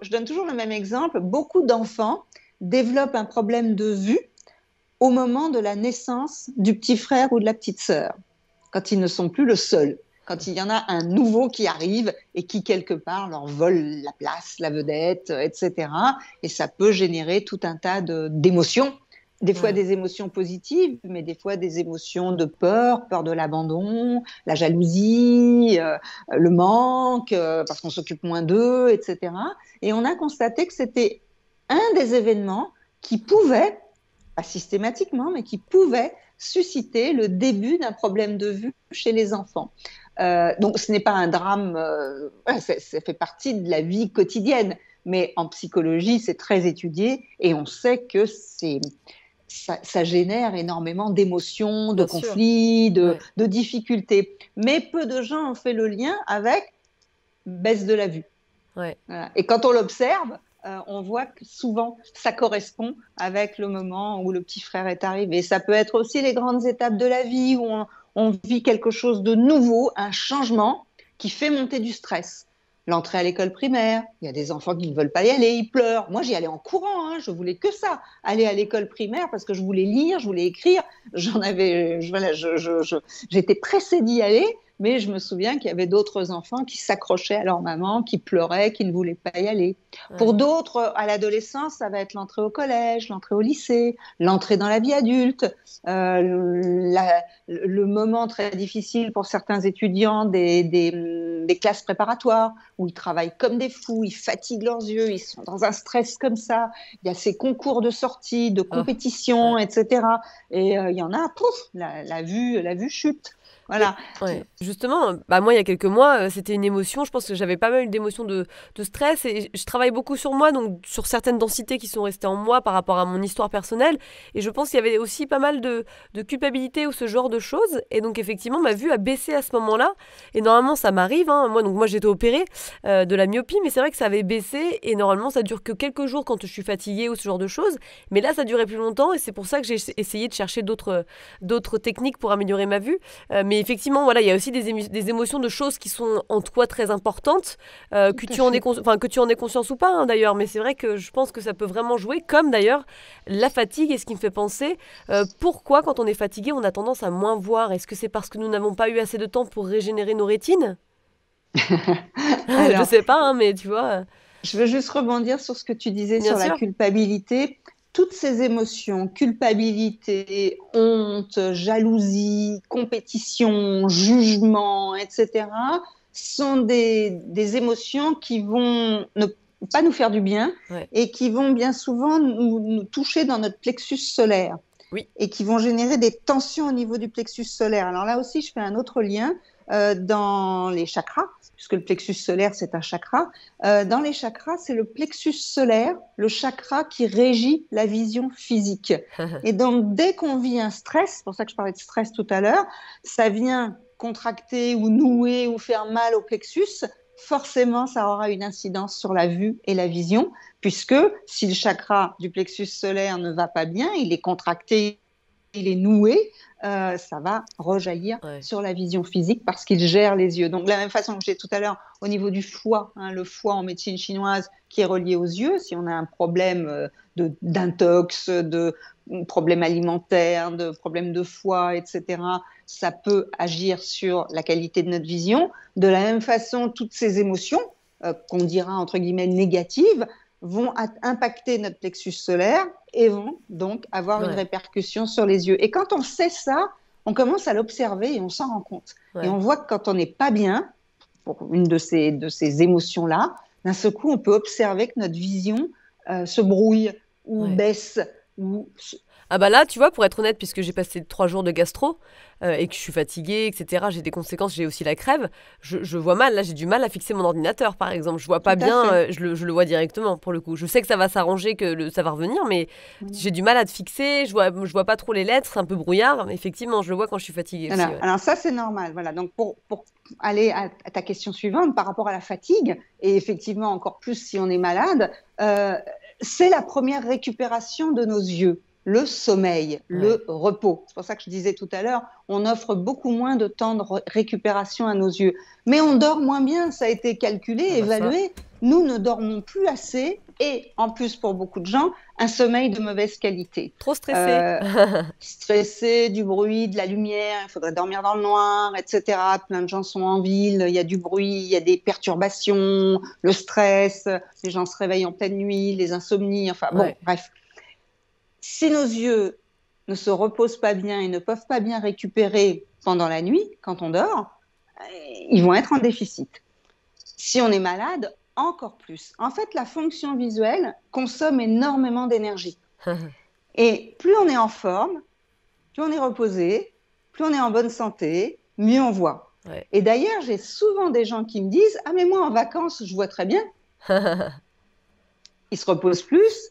Speaker 2: je donne toujours le même exemple. Beaucoup d'enfants développent un problème de vue au moment de la naissance du petit frère ou de la petite sœur, quand ils ne sont plus le seul, quand il y en a un nouveau qui arrive et qui, quelque part, leur vole la place, la vedette, etc. Et ça peut générer tout un tas d'émotions. Des fois
Speaker 1: Ouais.
Speaker 2: des émotions positives, mais des fois des émotions de peur, peur de l'abandon, la jalousie, le manque, parce qu'on s'occupe moins d'eux, etc. Et on a constaté que c'était un des événements qui pouvait, pas systématiquement, mais qui pouvait susciter le début d'un problème de vue chez les enfants. Donc ce n'est pas un drame, ça fait partie de la vie quotidienne, mais en psychologie c'est très étudié et on sait que ça génère énormément d'émotions, de
Speaker 1: Bien sûr.
Speaker 2: conflits,
Speaker 1: Ouais.
Speaker 2: de difficultés. Mais peu de gens ont fait le lien avec baisse de la vue.
Speaker 1: Ouais.
Speaker 2: Voilà. Et quand on l'observe, on voit que souvent ça correspond avec le moment où le petit frère est arrivé. Ça peut être aussi les grandes étapes de la vie où on vit quelque chose de nouveau, un changement qui fait monter du stress. L'entrée à l'école primaire, il y a des enfants qui ne veulent pas y aller, ils pleurent. Moi, j'y allais en courant, hein, je voulais que ça, aller à l'école primaire parce que je voulais lire, je voulais écrire. Voilà, j'étais pressée d'y aller, mais je me souviens qu'il y avait d'autres enfants qui s'accrochaient à leur maman, qui pleuraient, qui ne voulaient pas y aller. Pour
Speaker 1: Ouais.
Speaker 2: d'autres, à l'adolescence, ça va être l'entrée au collège, l'entrée au lycée, l'entrée dans la vie adulte, le moment très difficile pour certains étudiants des classes préparatoires où ils travaillent comme des fous, ils fatiguent leurs yeux, ils sont dans un stress comme ça. Il y a ces concours de sortie, de
Speaker 1: Oh.
Speaker 2: compétition,
Speaker 1: Ouais.
Speaker 2: etc. Et il y en a, pouf, la vue chute.
Speaker 1: Mais
Speaker 2: Voilà.
Speaker 1: ouais, justement, bah moi, il y a quelques mois, c'était une émotion. Je pense que j'avais pas mal d'émotions de stress et je travaille beaucoup sur moi, donc sur certaines densités qui sont restées en moi par rapport à mon histoire personnelle. Et je pense qu'il y avait aussi pas mal de culpabilité ou ce genre de choses. Et donc, effectivement, ma vue a baissé à ce moment-là. Et normalement, ça m'arrive, hein. Moi, j'ai été opérée de la myopie, mais c'est vrai que ça avait baissé. Et normalement, ça dure que quelques jours quand je suis fatiguée ou ce genre de choses. Mais là, ça durait plus longtemps et c'est pour ça que j'ai essayé de chercher d'autres techniques pour améliorer ma vue. Mais effectivement, voilà, il y a aussi des émotions de choses qui sont en toi très importantes,
Speaker 2: Tout à fait.
Speaker 1: que tu en aies conscience ou pas, hein, d'ailleurs. Mais c'est vrai que je pense que ça peut vraiment jouer, comme d'ailleurs la fatigue. Et ce qui me fait penser, pourquoi quand on est fatigué, on a tendance à moins voir? Est-ce que c'est parce que nous n'avons pas eu assez de temps pour régénérer nos rétines? Je
Speaker 2: Alors,
Speaker 1: sais pas, hein, mais tu vois,
Speaker 2: je veux juste rebondir sur ce que tu disais
Speaker 1: bien
Speaker 2: sur la
Speaker 1: sûr.
Speaker 2: culpabilité. Toutes ces émotions, culpabilité, honte, jalousie, compétition, jugement, etc., sont des émotions qui vont ne pas nous faire du bien
Speaker 1: Ouais.
Speaker 2: et qui vont bien souvent nous toucher dans notre plexus solaire
Speaker 1: Oui.
Speaker 2: et qui vont générer des tensions au niveau du plexus solaire. Alors là aussi, je fais un autre lien dans les chakras, puisque le plexus solaire, c'est un chakra. Dans les chakras, c'est le plexus solaire, le chakra qui régit la vision physique. Et donc, dès qu'on vit un stress, c'est pour ça que je parlais de stress tout à l'heure, ça vient contracter ou nouer ou faire mal au plexus, forcément, ça aura une incidence sur la vue et la vision, puisque si le chakra du plexus solaire ne va pas bien, il est contracté, il est noué, ça va rejaillir
Speaker 1: Ouais.
Speaker 2: sur la vision physique parce qu'il gère les yeux. Donc, de la même façon que j'ai tout à l'heure au niveau du foie, hein, le foie en médecine chinoise qui est relié aux yeux, si on a un problème d'intox, de problème alimentaire, de problème de foie, etc., ça peut agir sur la qualité de notre vision. De la même façon, toutes ces émotions, qu'on dira entre guillemets négatives, vont impacter notre plexus solaire et vont donc avoir une
Speaker 1: Ouais.
Speaker 2: répercussion sur les yeux. Et quand on sait ça, on commence à l'observer et on s'en rend compte. Et
Speaker 1: Ouais.
Speaker 2: on voit que quand on n'est pas bien, pour une de ces émotions-là, d'un seul coup, on peut observer que notre vision se brouille ou
Speaker 1: Ouais.
Speaker 2: baisse. Ou...
Speaker 1: Ah bah là, tu vois, pour être honnête, puisque j'ai passé 3 jours de gastro et que je suis fatiguée, etc., j'ai des conséquences, j'ai aussi la crève, je vois mal, là j'ai du mal à fixer mon ordinateur par exemple, je vois pas
Speaker 2: Tout à
Speaker 1: bien,
Speaker 2: fait.
Speaker 1: je le vois directement pour le coup. Je sais que ça va s'arranger, ça va revenir, mais j'ai du mal à te fixer, je vois pas trop les lettres, c'est un peu brouillard, mais effectivement, je le vois quand je suis fatiguée aussi,
Speaker 2: Voilà.
Speaker 1: ouais.
Speaker 2: Alors ça, c'est normal. Voilà. Donc pour aller à ta question suivante par rapport à la fatigue, et effectivement encore plus si on est malade, c'est la première récupération de nos yeux, le sommeil,
Speaker 1: Ouais.
Speaker 2: le repos. C'est pour ça que je disais tout à l'heure, on offre beaucoup moins de temps de récupération à nos yeux. Mais on dort moins bien, ça a été calculé,
Speaker 1: Ah bah ça,
Speaker 2: évalué. Nous ne dormons plus assez et en plus pour beaucoup de gens, un sommeil de mauvaise qualité.
Speaker 1: trop stressée.
Speaker 2: Euh, Stressé, du bruit, de la lumière, il faudrait dormir dans le noir, etc. Plein de gens sont en ville, il y a du bruit, il y a des perturbations, le stress, les gens se réveillent en pleine nuit, les insomnies, enfin bon,
Speaker 1: Ouais.
Speaker 2: bref. Si nos yeux ne se reposent pas bien et ne peuvent pas bien récupérer pendant la nuit, quand on dort, ils vont être en déficit. Si on est malade, encore plus. En fait, la fonction visuelle consomme énormément d'énergie. Et plus on est en forme, plus on est reposé, plus on est en bonne santé, mieux on voit.
Speaker 1: Ouais.
Speaker 2: Et d'ailleurs, j'ai souvent des gens qui me disent « Ah mais moi en vacances, je vois très bien ». Ils se reposent plus,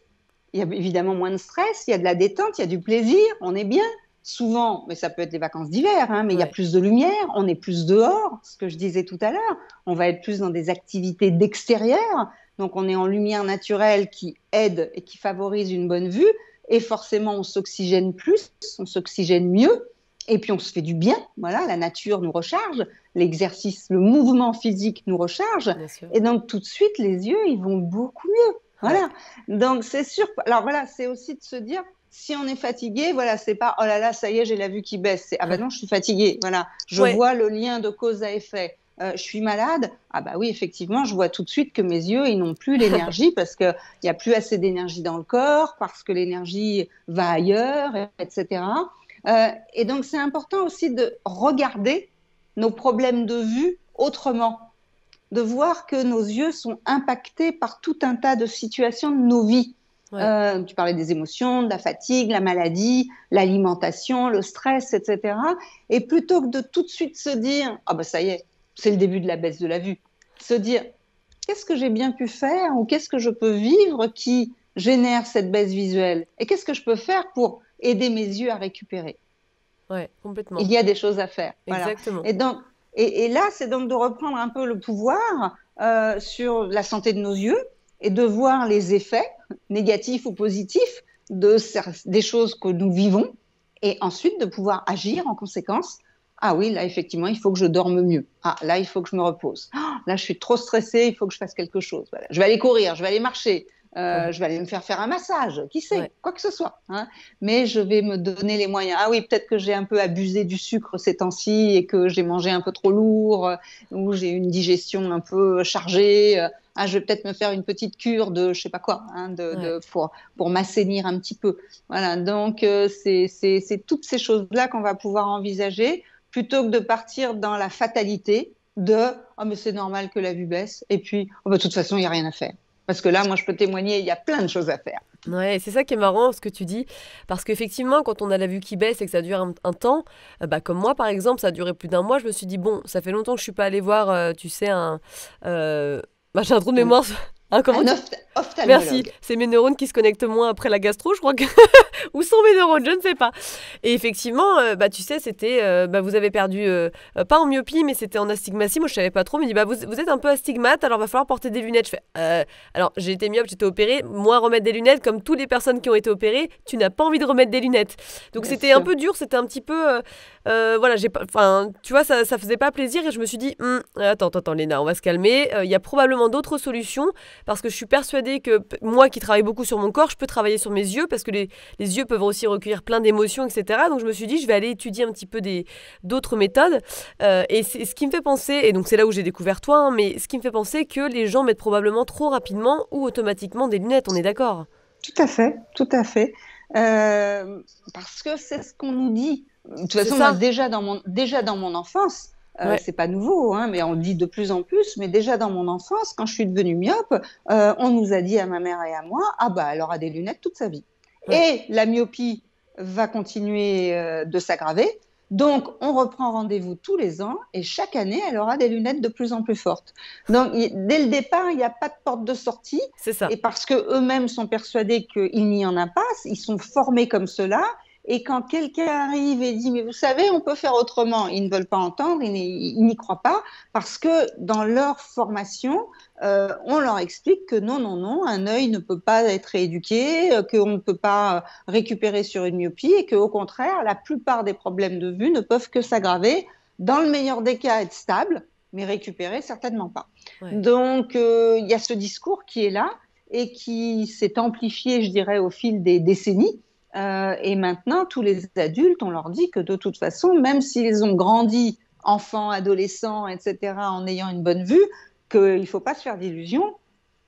Speaker 2: il y a évidemment moins de stress, il y a de la détente, il y a du plaisir, on est bien. Souvent, mais ça peut être les vacances d'hiver, hein, mais il y a
Speaker 1: Ouais.
Speaker 2: plus de lumière, on est plus dehors, ce que je disais tout à l'heure. On va être plus dans des activités d'extérieur, donc on est en lumière naturelle qui aide et qui favorise une bonne vue, et forcément on s'oxygène plus, on s'oxygène mieux, et puis on se fait du bien. Voilà, la nature nous recharge, l'exercice, le mouvement physique nous recharge,
Speaker 1: Bien sûr.
Speaker 2: et donc tout de suite les yeux ils vont beaucoup mieux.
Speaker 1: Ouais.
Speaker 2: Voilà. Donc c'est sûr. Alors voilà, c'est aussi de se dire si on est fatigué, voilà, c'est pas oh là là, ça y est, j'ai la vue qui baisse. C'est ah ben non, je suis fatiguée. Voilà, je
Speaker 1: Ouais.
Speaker 2: vois le lien de cause à effet. Je suis malade. Ah bah oui, effectivement, je vois tout de suite que mes yeux, ils n'ont plus l'énergie parce qu'il n'y a plus assez d'énergie dans le corps, parce que l'énergie va ailleurs, etc. Et donc c'est important aussi de regarder nos problèmes de vue autrement, de voir que nos yeux sont impactés par tout un tas de situations de nos vies.
Speaker 1: Ouais.
Speaker 2: Tu parlais des émotions, de la fatigue, la maladie, l'alimentation, le stress, etc. Et plutôt que de tout de suite se dire, ah ben ça y est, c'est le début de la baisse de la vue, se dire, qu'est-ce que j'ai bien pu faire ou qu'est-ce que je peux vivre qui génère cette baisse visuelle? Et qu'est-ce que je peux faire pour aider mes yeux à récupérer?
Speaker 1: Ouais, complètement.
Speaker 2: Il y a des choses à faire. Voilà.
Speaker 1: Exactement.
Speaker 2: Et donc, et là, c'est donc de reprendre un peu le pouvoir sur la santé de nos yeux et de voir les effets négatifs ou positifs des choses que nous vivons et ensuite de pouvoir agir en conséquence. Ah oui, là, effectivement, il faut que je dorme mieux. Ah, là, il faut que je me repose. Ah, là, je suis trop stressée, il faut que je fasse quelque chose. Voilà. Je vais aller courir, je vais aller marcher, je vais aller me faire un massage, qui sait,
Speaker 1: Ouais.
Speaker 2: quoi que ce soit. Hein. Mais je vais me donner les moyens. Ah oui, peut-être que j'ai un peu abusé du sucre ces temps-ci et que j'ai mangé un peu trop lourd ou j'ai une digestion un peu chargée. Ah, je vais peut-être me faire une petite cure de je sais pas quoi hein,
Speaker 1: Ouais.
Speaker 2: pour m'assainir un petit peu. Voilà, donc c'est toutes ces choses-là qu'on va pouvoir envisager plutôt que de partir dans la fatalité de oh, mais c'est normal que la vue baisse et puis oh, bah, de toute façon il n'y a rien à faire. Parce que là, moi, je peux témoigner, il y a plein de choses à faire.
Speaker 1: Ouais, c'est ça qui est marrant ce que tu dis, parce qu'effectivement, quand on a la vue qui baisse et que ça dure un temps, bah, comme moi par exemple, ça a duré plus d'un mois, je me suis dit, bon, ça fait longtemps que je suis pas allée voir, tu sais, bah, j'ai un trou de
Speaker 2: Un,
Speaker 1: mémoire. Hein, comment
Speaker 2: un
Speaker 1: tu... Merci,
Speaker 2: ophtalmologue.
Speaker 1: c'est mes neurones qui se connectent moins après la gastro, je crois que... Où sont mes neurones? Je ne sais pas. Et effectivement, bah, tu sais, c'était... bah, vous avez perdu... pas en myopie, mais c'était en astigmatie. Moi, je savais pas trop. Mais il dit, bah, vous êtes un peu astigmate, alors va falloir porter des lunettes. Je fais... alors, j'ai été myope, j'étais opérée. Moi, remettre des lunettes, comme toutes les personnes qui ont été opérées, tu n'as pas envie de remettre des lunettes. Donc,
Speaker 2: Bien
Speaker 1: c'était un
Speaker 2: sûr.
Speaker 1: peu dur. C'était un petit peu... voilà, j'ai pas... Enfin, tu vois, ça faisait pas plaisir. Et je me suis dit, attends, Léna, on va se calmer. Il y a probablement d'autres solutions. Parce que je suis persuadée que moi qui travaille beaucoup sur mon corps, je peux travailler sur mes yeux parce que les yeux peuvent aussi recueillir plein d'émotions, etc. Donc je me suis dit, je vais aller étudier un petit peu d'autres méthodes. Et c'est ce qui me fait penser, et donc c'est là où j'ai découvert toi, hein, mais ce qui me fait penser que les gens mettent probablement trop rapidement ou automatiquement des lunettes, on est d'accord?
Speaker 2: Tout à fait, tout à fait. Parce que c'est ce qu'on nous dit. De toute
Speaker 1: C'est
Speaker 2: façon, moi,
Speaker 1: ça?
Speaker 2: déjà dans mon enfance,
Speaker 1: Ouais,
Speaker 2: c'est pas nouveau, hein, mais on le dit de plus en plus, mais déjà dans mon enfance, quand je suis devenue myope, on nous a dit à ma mère et à moi, ah bah, elle aura des lunettes toute sa vie.
Speaker 1: ouais.
Speaker 2: Et la myopie va continuer de s'aggraver. Donc, on reprend rendez-vous tous les ans et chaque année, elle aura des lunettes de plus en plus fortes. Donc, dès le départ, il n'y a pas de porte de sortie.
Speaker 1: C'est ça.
Speaker 2: Et parce qu'eux-mêmes sont persuadés qu'il n'y en a pas, ils sont formés comme cela. Et quand quelqu'un arrive et dit, mais vous savez, on peut faire autrement, ils ne veulent pas entendre, ils n'y croient pas, parce que dans leur formation, on leur explique que non, non, non, un œil ne peut pas être rééduqué, qu'on ne peut pas récupérer sur une myopie, et qu'au contraire, la plupart des problèmes de vue ne peuvent que s'aggraver, dans le meilleur des cas, être stable, mais récupérer certainement pas.
Speaker 1: Ouais.
Speaker 2: Donc, il y a ce discours qui est là et qui s'est amplifié, je dirais, au fil des décennies. Et maintenant, tous les adultes, on leur dit que de toute façon, même s'ils ont grandi enfants, adolescents, etc., en ayant une bonne vue, qu'il ne faut pas se faire d'illusions.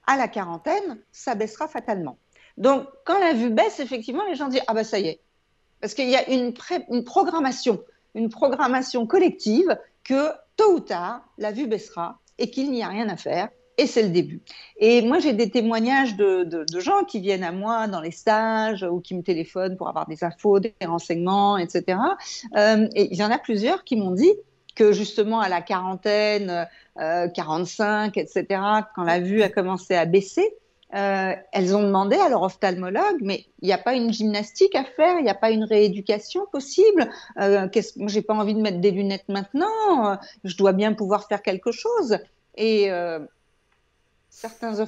Speaker 2: À la quarantaine, ça baissera fatalement. Donc, quand la vue baisse, effectivement, les gens disent ah ben ça y est, parce qu'il y a une programmation collective que tôt ou tard, la vue baissera et qu'il n'y a rien à faire. Et c'est le début. Et moi, j'ai des témoignages de gens qui viennent à moi dans les stages ou qui me téléphonent pour avoir des infos, des renseignements, etc. Et il y en a plusieurs qui m'ont dit que justement à la quarantaine, 45, etc., quand la vue a commencé à baisser, elles ont demandé à leur ophtalmologue, mais il n'y a pas une gymnastique à faire, il n'y a pas une rééducation possible. Moi, j'ai pas envie de mettre des lunettes maintenant, je dois bien pouvoir faire quelque chose. Et certains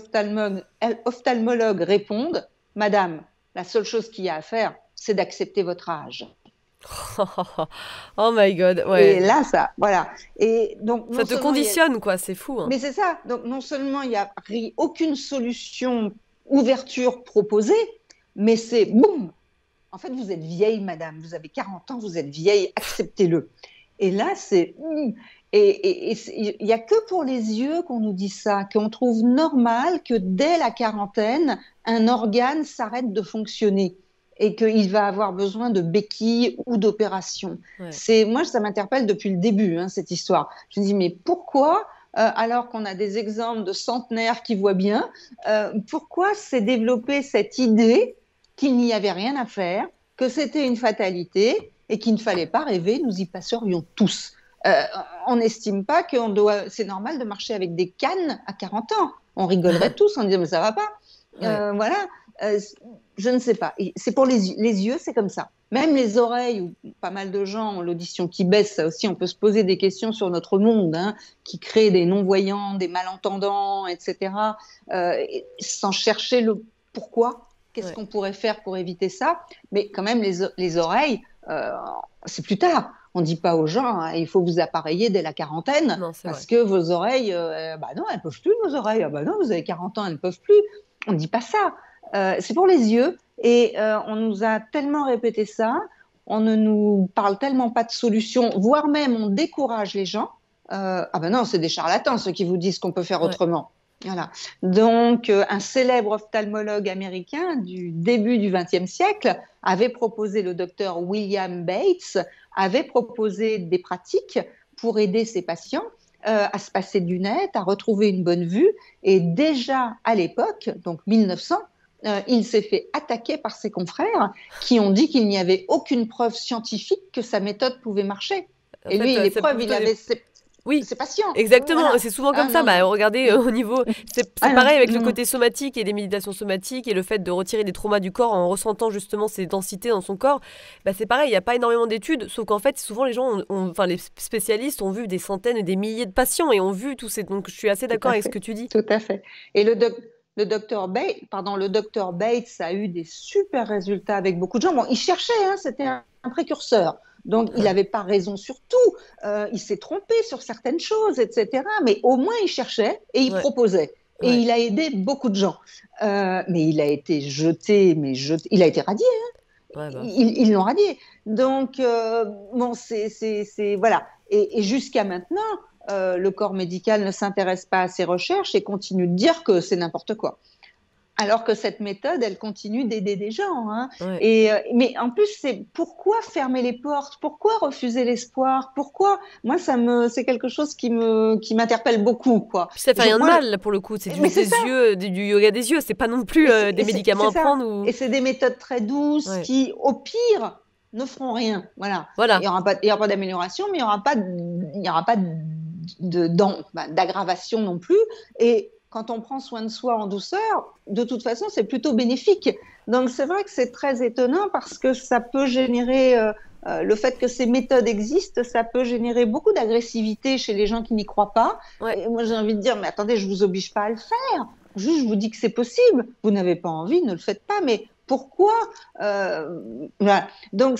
Speaker 2: ophtalmologues répondent, Madame, la seule chose qu'il y a à faire, c'est d'accepter votre âge.
Speaker 1: Oh my God,
Speaker 2: Et
Speaker 1: ouais.
Speaker 2: là, ça, voilà. Et donc,
Speaker 1: Ça
Speaker 2: non
Speaker 1: te
Speaker 2: seulement il y a
Speaker 1: conditionne, quoi, c'est fou, hein.
Speaker 2: mais c'est ça. Donc, non seulement il n'y a aucune solution, ouverture proposée, mais c'est boum. En fait, vous êtes vieille, madame. Vous avez 40 ans, vous êtes vieille, acceptez-le. Et là, c'est. Et il n'y a que pour les yeux qu'on nous dit ça, qu'on trouve normal que dès la quarantaine, un organe s'arrête de fonctionner et qu'il va avoir besoin de béquilles ou d'opérations.
Speaker 1: Ouais.
Speaker 2: Moi, ça m'interpelle depuis le début, hein, cette histoire. Je me dis, mais pourquoi alors qu'on a des exemples de centenaires qui voient bien. Pourquoi s'est développée cette idée qu'il n'y avait rien à faire, que c'était une fatalité et qu'il ne fallait pas rêver, nous y passerions tous. On n'estime pas que c'est normal de marcher avec des cannes à 40 ans. On rigolerait tous en disant mais ça va pas. Voilà. Je ne sais pas. C'est pour les yeux, c'est comme ça. Même les oreilles, où pas mal de gens ont l'audition qui baisse, ça aussi, on peut se poser des questions sur notre monde, hein, qui crée des non-voyants, des malentendants, etc., sans chercher le pourquoi. Qu'est-ce qu'on pourrait faire pour éviter ça? Mais quand même, les oreilles, c'est plus tard. On ne dit pas aux gens, hein, il faut vous appareiller dès la quarantaine,
Speaker 1: Non,
Speaker 2: parce que vos oreilles, non, elles ne peuvent plus, vos oreilles. Ah bah non, vous avez 40 ans, elles ne peuvent plus. On ne dit pas ça. C'est pour les yeux. Et on nous a tellement répété ça, on ne nous parle tellement pas de solution, voire même on décourage les gens. Ah ben non, c'est des charlatans ceux qui vous disent qu'on peut faire autrement. Voilà. Donc, un célèbre ophtalmologue américain du début du XXe siècle avait proposé, le docteur William Bates, avait proposé des pratiques pour aider ses patients à se passer de lunettes, à retrouver une bonne vue. Et déjà à l'époque, donc 1900, il s'est fait attaquer par ses confrères qui ont dit qu'il n'y avait aucune preuve scientifique que sa méthode pouvait marcher. Et lui, les preuves, il avait ses patients.
Speaker 1: Exactement,
Speaker 2: Voilà.
Speaker 1: c'est souvent comme ça. Regardez, au niveau, c'est pareil avec le côté somatique et les méditations somatiques et le fait de retirer des traumas du corps en ressentant justement ces densités dans son corps. C'est pareil, il n'y a pas énormément d'études, sauf qu'en fait, souvent les gens, les spécialistes ont vu des centaines et des milliers de patients et ont vu tous ces. Donc, je suis assez d'accord avec ce que tu dis.
Speaker 2: Tout à fait. Et le docteur Bates a eu des super résultats avec beaucoup de gens. Bon, il cherchait, hein, c'était un précurseur. Donc, il n'avait pas raison sur tout. Il s'est trompé sur certaines choses, etc. Mais au moins, il cherchait et il proposait. Et il a aidé beaucoup de gens. Mais il a été jeté, il a été radié. Hein. Ils l'ont radié. Donc, voilà. Et jusqu'à maintenant, le corps médical ne s'intéresse pas à ces recherches et continue de dire que c'est n'importe quoi. Alors que cette méthode, elle continue d'aider des gens. Hein. Mais en plus, c'est pourquoi fermer les portes? Pourquoi refuser l'espoir? Pourquoi? Moi, c'est quelque chose qui m'interpelle beaucoup, quoi.
Speaker 1: Puis ça fait rien de mal, là, pour le coup. C'est du yoga des yeux. C'est pas non plus des médicaments à prendre.
Speaker 2: Et c'est des méthodes très douces qui, au pire, ne feront rien. Voilà. Il y aura pas d'amélioration, mais il y aura pas d'aggravation non plus. Et quand on prend soin de soi en douceur, de toute façon, c'est plutôt bénéfique. Donc, c'est vrai que c'est très étonnant parce que ça peut générer, le fait que ces méthodes existent, ça peut générer beaucoup d'agressivité chez les gens qui n'y croient pas. Et moi, j'ai envie de dire, mais attendez, je ne vous oblige pas à le faire. Juste, je vous dis que c'est possible. Vous n'avez pas envie, ne le faites pas. Mais pourquoi voilà. Donc,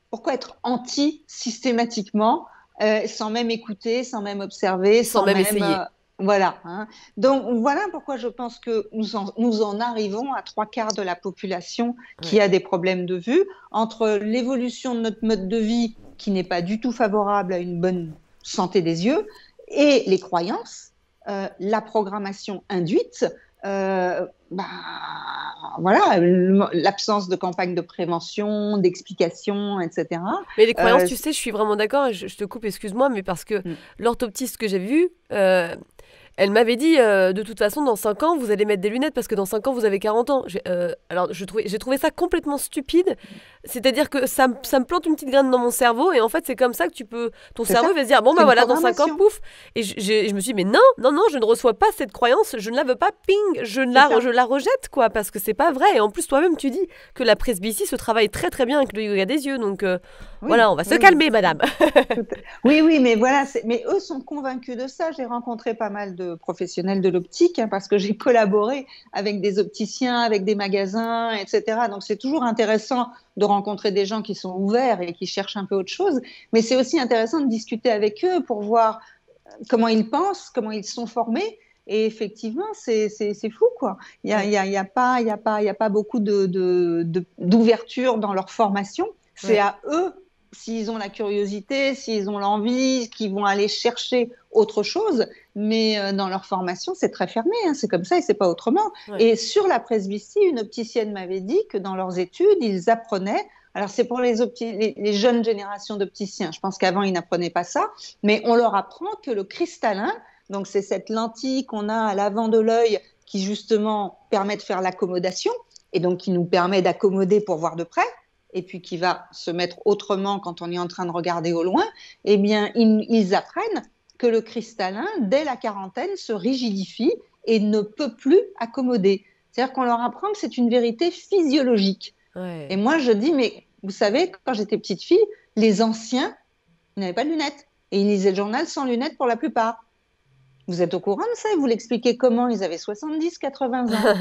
Speaker 2: pourquoi être anti systématiquement, sans même écouter, sans même observer,
Speaker 1: sans même essayer.
Speaker 2: Voilà. Hein. Donc, voilà pourquoi je pense que nous en arrivons à 3/4 de la population qui a des problèmes de vue, entre l'évolution de notre mode de vie qui n'est pas du tout favorable à une bonne santé des yeux et les croyances, la programmation induite, voilà, l'absence de campagne de prévention, d'explication, etc.
Speaker 1: Mais les croyances, tu sais, je suis vraiment d'accord, je te coupe, excuse-moi, mais parce que l'orthoptiste que j'ai vu, elle m'avait dit, de toute façon, dans 5 ans, vous allez mettre des lunettes parce que dans 5 ans, vous avez 40 ans. Alors, j'ai trouvé ça complètement stupide. C'est-à-dire que ça me plante une petite graine dans mon cerveau et en fait, c'est comme ça que ton cerveau va se dire, bon, voilà, dans 5 ans, pouf. Et je me suis dit, mais non, je ne reçois pas cette croyance, je ne la veux pas, ping, je la rejette, quoi, parce que c'est pas vrai. Et en plus, toi-même, tu dis que la presbytie se travaille très, très bien avec le yoga des yeux. Donc, voilà, on va se calmer, madame.
Speaker 2: Oui, mais voilà, mais eux sont convaincus de ça. J'ai rencontré pas mal de professionnels de l'optique, hein, parce que j'ai collaboré avec des opticiens, avec des magasins, etc. Donc, c'est toujours intéressant de rencontrer des gens qui sont ouverts et qui cherchent un peu autre chose. Mais c'est aussi intéressant de discuter avec eux pour voir comment ils pensent, comment ils sont formés. Et effectivement, c'est fou, quoi. Il y a pas beaucoup d'ouverture dans leur formation. C'est à eux, s'ils ont la curiosité, s'ils ont l'envie, qu'ils vont aller chercher autre chose. Mais dans leur formation, c'est très fermé. Hein, c'est comme ça et c'est pas autrement. Et sur la presbytie, une opticienne m'avait dit que dans leurs études, ils apprenaient. Alors, c'est pour les jeunes générations d'opticiens. Je pense qu'avant, ils n'apprenaient pas ça. Mais on leur apprend que le cristallin, Donc, c'est cette lentille qu'on a à l'avant de l'œil qui, justement, permet de faire l'accommodation et donc qui nous permet d'accommoder pour voir de près et puis qui va se mettre autrement quand on est en train de regarder au loin. Eh bien, ils apprennent que le cristallin, dès la quarantaine, se rigidifie et ne peut plus accommoder. C'est-à-dire qu'on leur apprend que c'est une vérité physiologique.
Speaker 1: Ouais.
Speaker 2: Et moi, je dis, mais vous savez, quand j'étais petite fille, les anciens, ils n'avaient pas de lunettes. Et ils lisaient le journal sans lunettes pour la plupart. Vous êtes au courant de ça? Et vous l'expliquez comment? Ils avaient 70, 80 ans.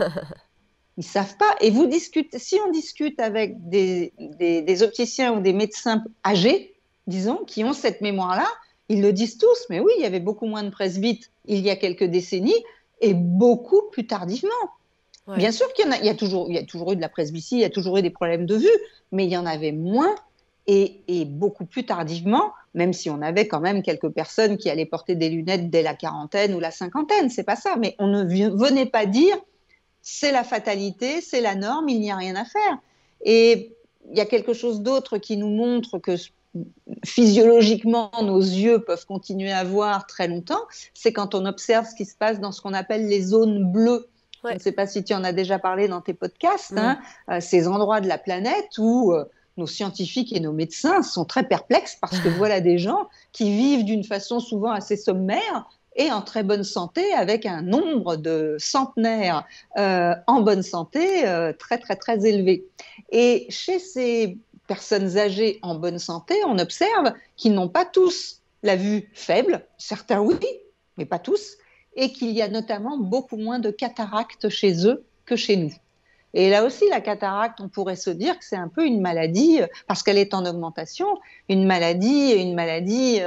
Speaker 2: Ils ne savent pas. Et vous discutez, si on discute avec des opticiens ou des médecins âgés, disons, qui ont cette mémoire-là, ils le disent tous. Mais oui, il y avait beaucoup moins de presbytes il y a quelques décennies et beaucoup plus tardivement.
Speaker 1: Ouais.
Speaker 2: Bien sûr il y a toujours eu de la presbytie, il y a toujours eu des problèmes de vue, mais il y en avait moins et beaucoup plus tardivement, même si on avait quand même quelques personnes qui allaient porter des lunettes dès la quarantaine ou la cinquantaine, c'est pas ça. Mais on ne venait pas dire c'est la fatalité, c'est la norme, il n'y a rien à faire. Et il y a quelque chose d'autre qui nous montre que physiologiquement, nos yeux peuvent continuer à voir très longtemps, c'est quand on observe ce qui se passe dans ce qu'on appelle les zones bleues. Ouais. Je ne sais pas si tu en as déjà parlé dans tes podcasts, ces endroits de la planète où nos scientifiques et nos médecins sont très perplexes parce que voilà des gens qui vivent d'une façon souvent assez sommaire et en très bonne santé, avec un nombre de centenaires en bonne santé très, très, très élevé. Et chez ces personnes âgées en bonne santé, on observe qu'ils n'ont pas tous la vue faible, certains oui, mais pas tous, et qu'il y a notamment beaucoup moins de cataractes chez eux que chez nous. Et là aussi, la cataracte, on pourrait se dire que c'est un peu une maladie, parce qu'elle est en augmentation, une maladie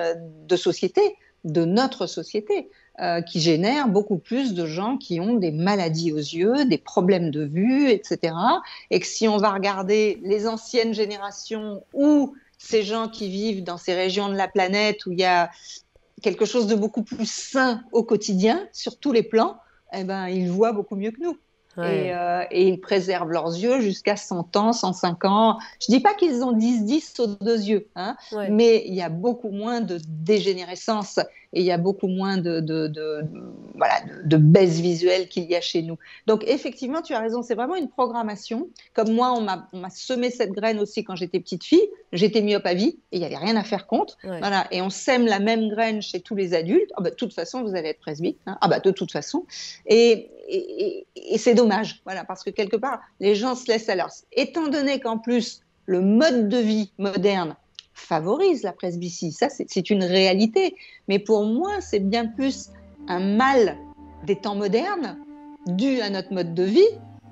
Speaker 2: de société, de notre société, qui génère beaucoup plus de gens qui ont des maladies aux yeux, des problèmes de vue, etc. Et que si on va regarder les anciennes générations ou ces gens qui vivent dans ces régions de la planète où il y a quelque chose de beaucoup plus sain au quotidien, sur tous les plans, eh ben, ils voient beaucoup mieux que nous. Ouais. Et ils préservent leurs yeux jusqu'à 100 ans, 105 ans. Je ne dis pas qu'ils ont 10-10 aux deux yeux, hein, ouais. Mais il y a beaucoup moins de dégénérescence et il y a beaucoup moins de baisse visuelle qu'il y a chez nous. Donc, effectivement, tu as raison, c'est vraiment une programmation. Comme moi, on m'a semé cette graine aussi quand j'étais petite fille. J'étais myope à vie et il n'y avait rien à faire contre. Ouais. Voilà. Et on sème la même graine chez tous les adultes. Ah bah, de toute façon, vous allez être presbyte. Hein. Ah bah, de toute façon. Et c'est dommage, voilà, parce que quelque part, les gens se laissent alors. Étant donné qu'en plus, le mode de vie moderne favorise la presbytie, ça, c'est une réalité. Mais pour moi, c'est bien plus un mal des temps modernes dû à notre mode de vie,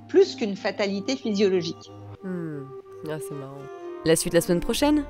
Speaker 2: plus qu'une fatalité physiologique.
Speaker 1: Ah, c'est marrant. La suite la semaine prochaine ?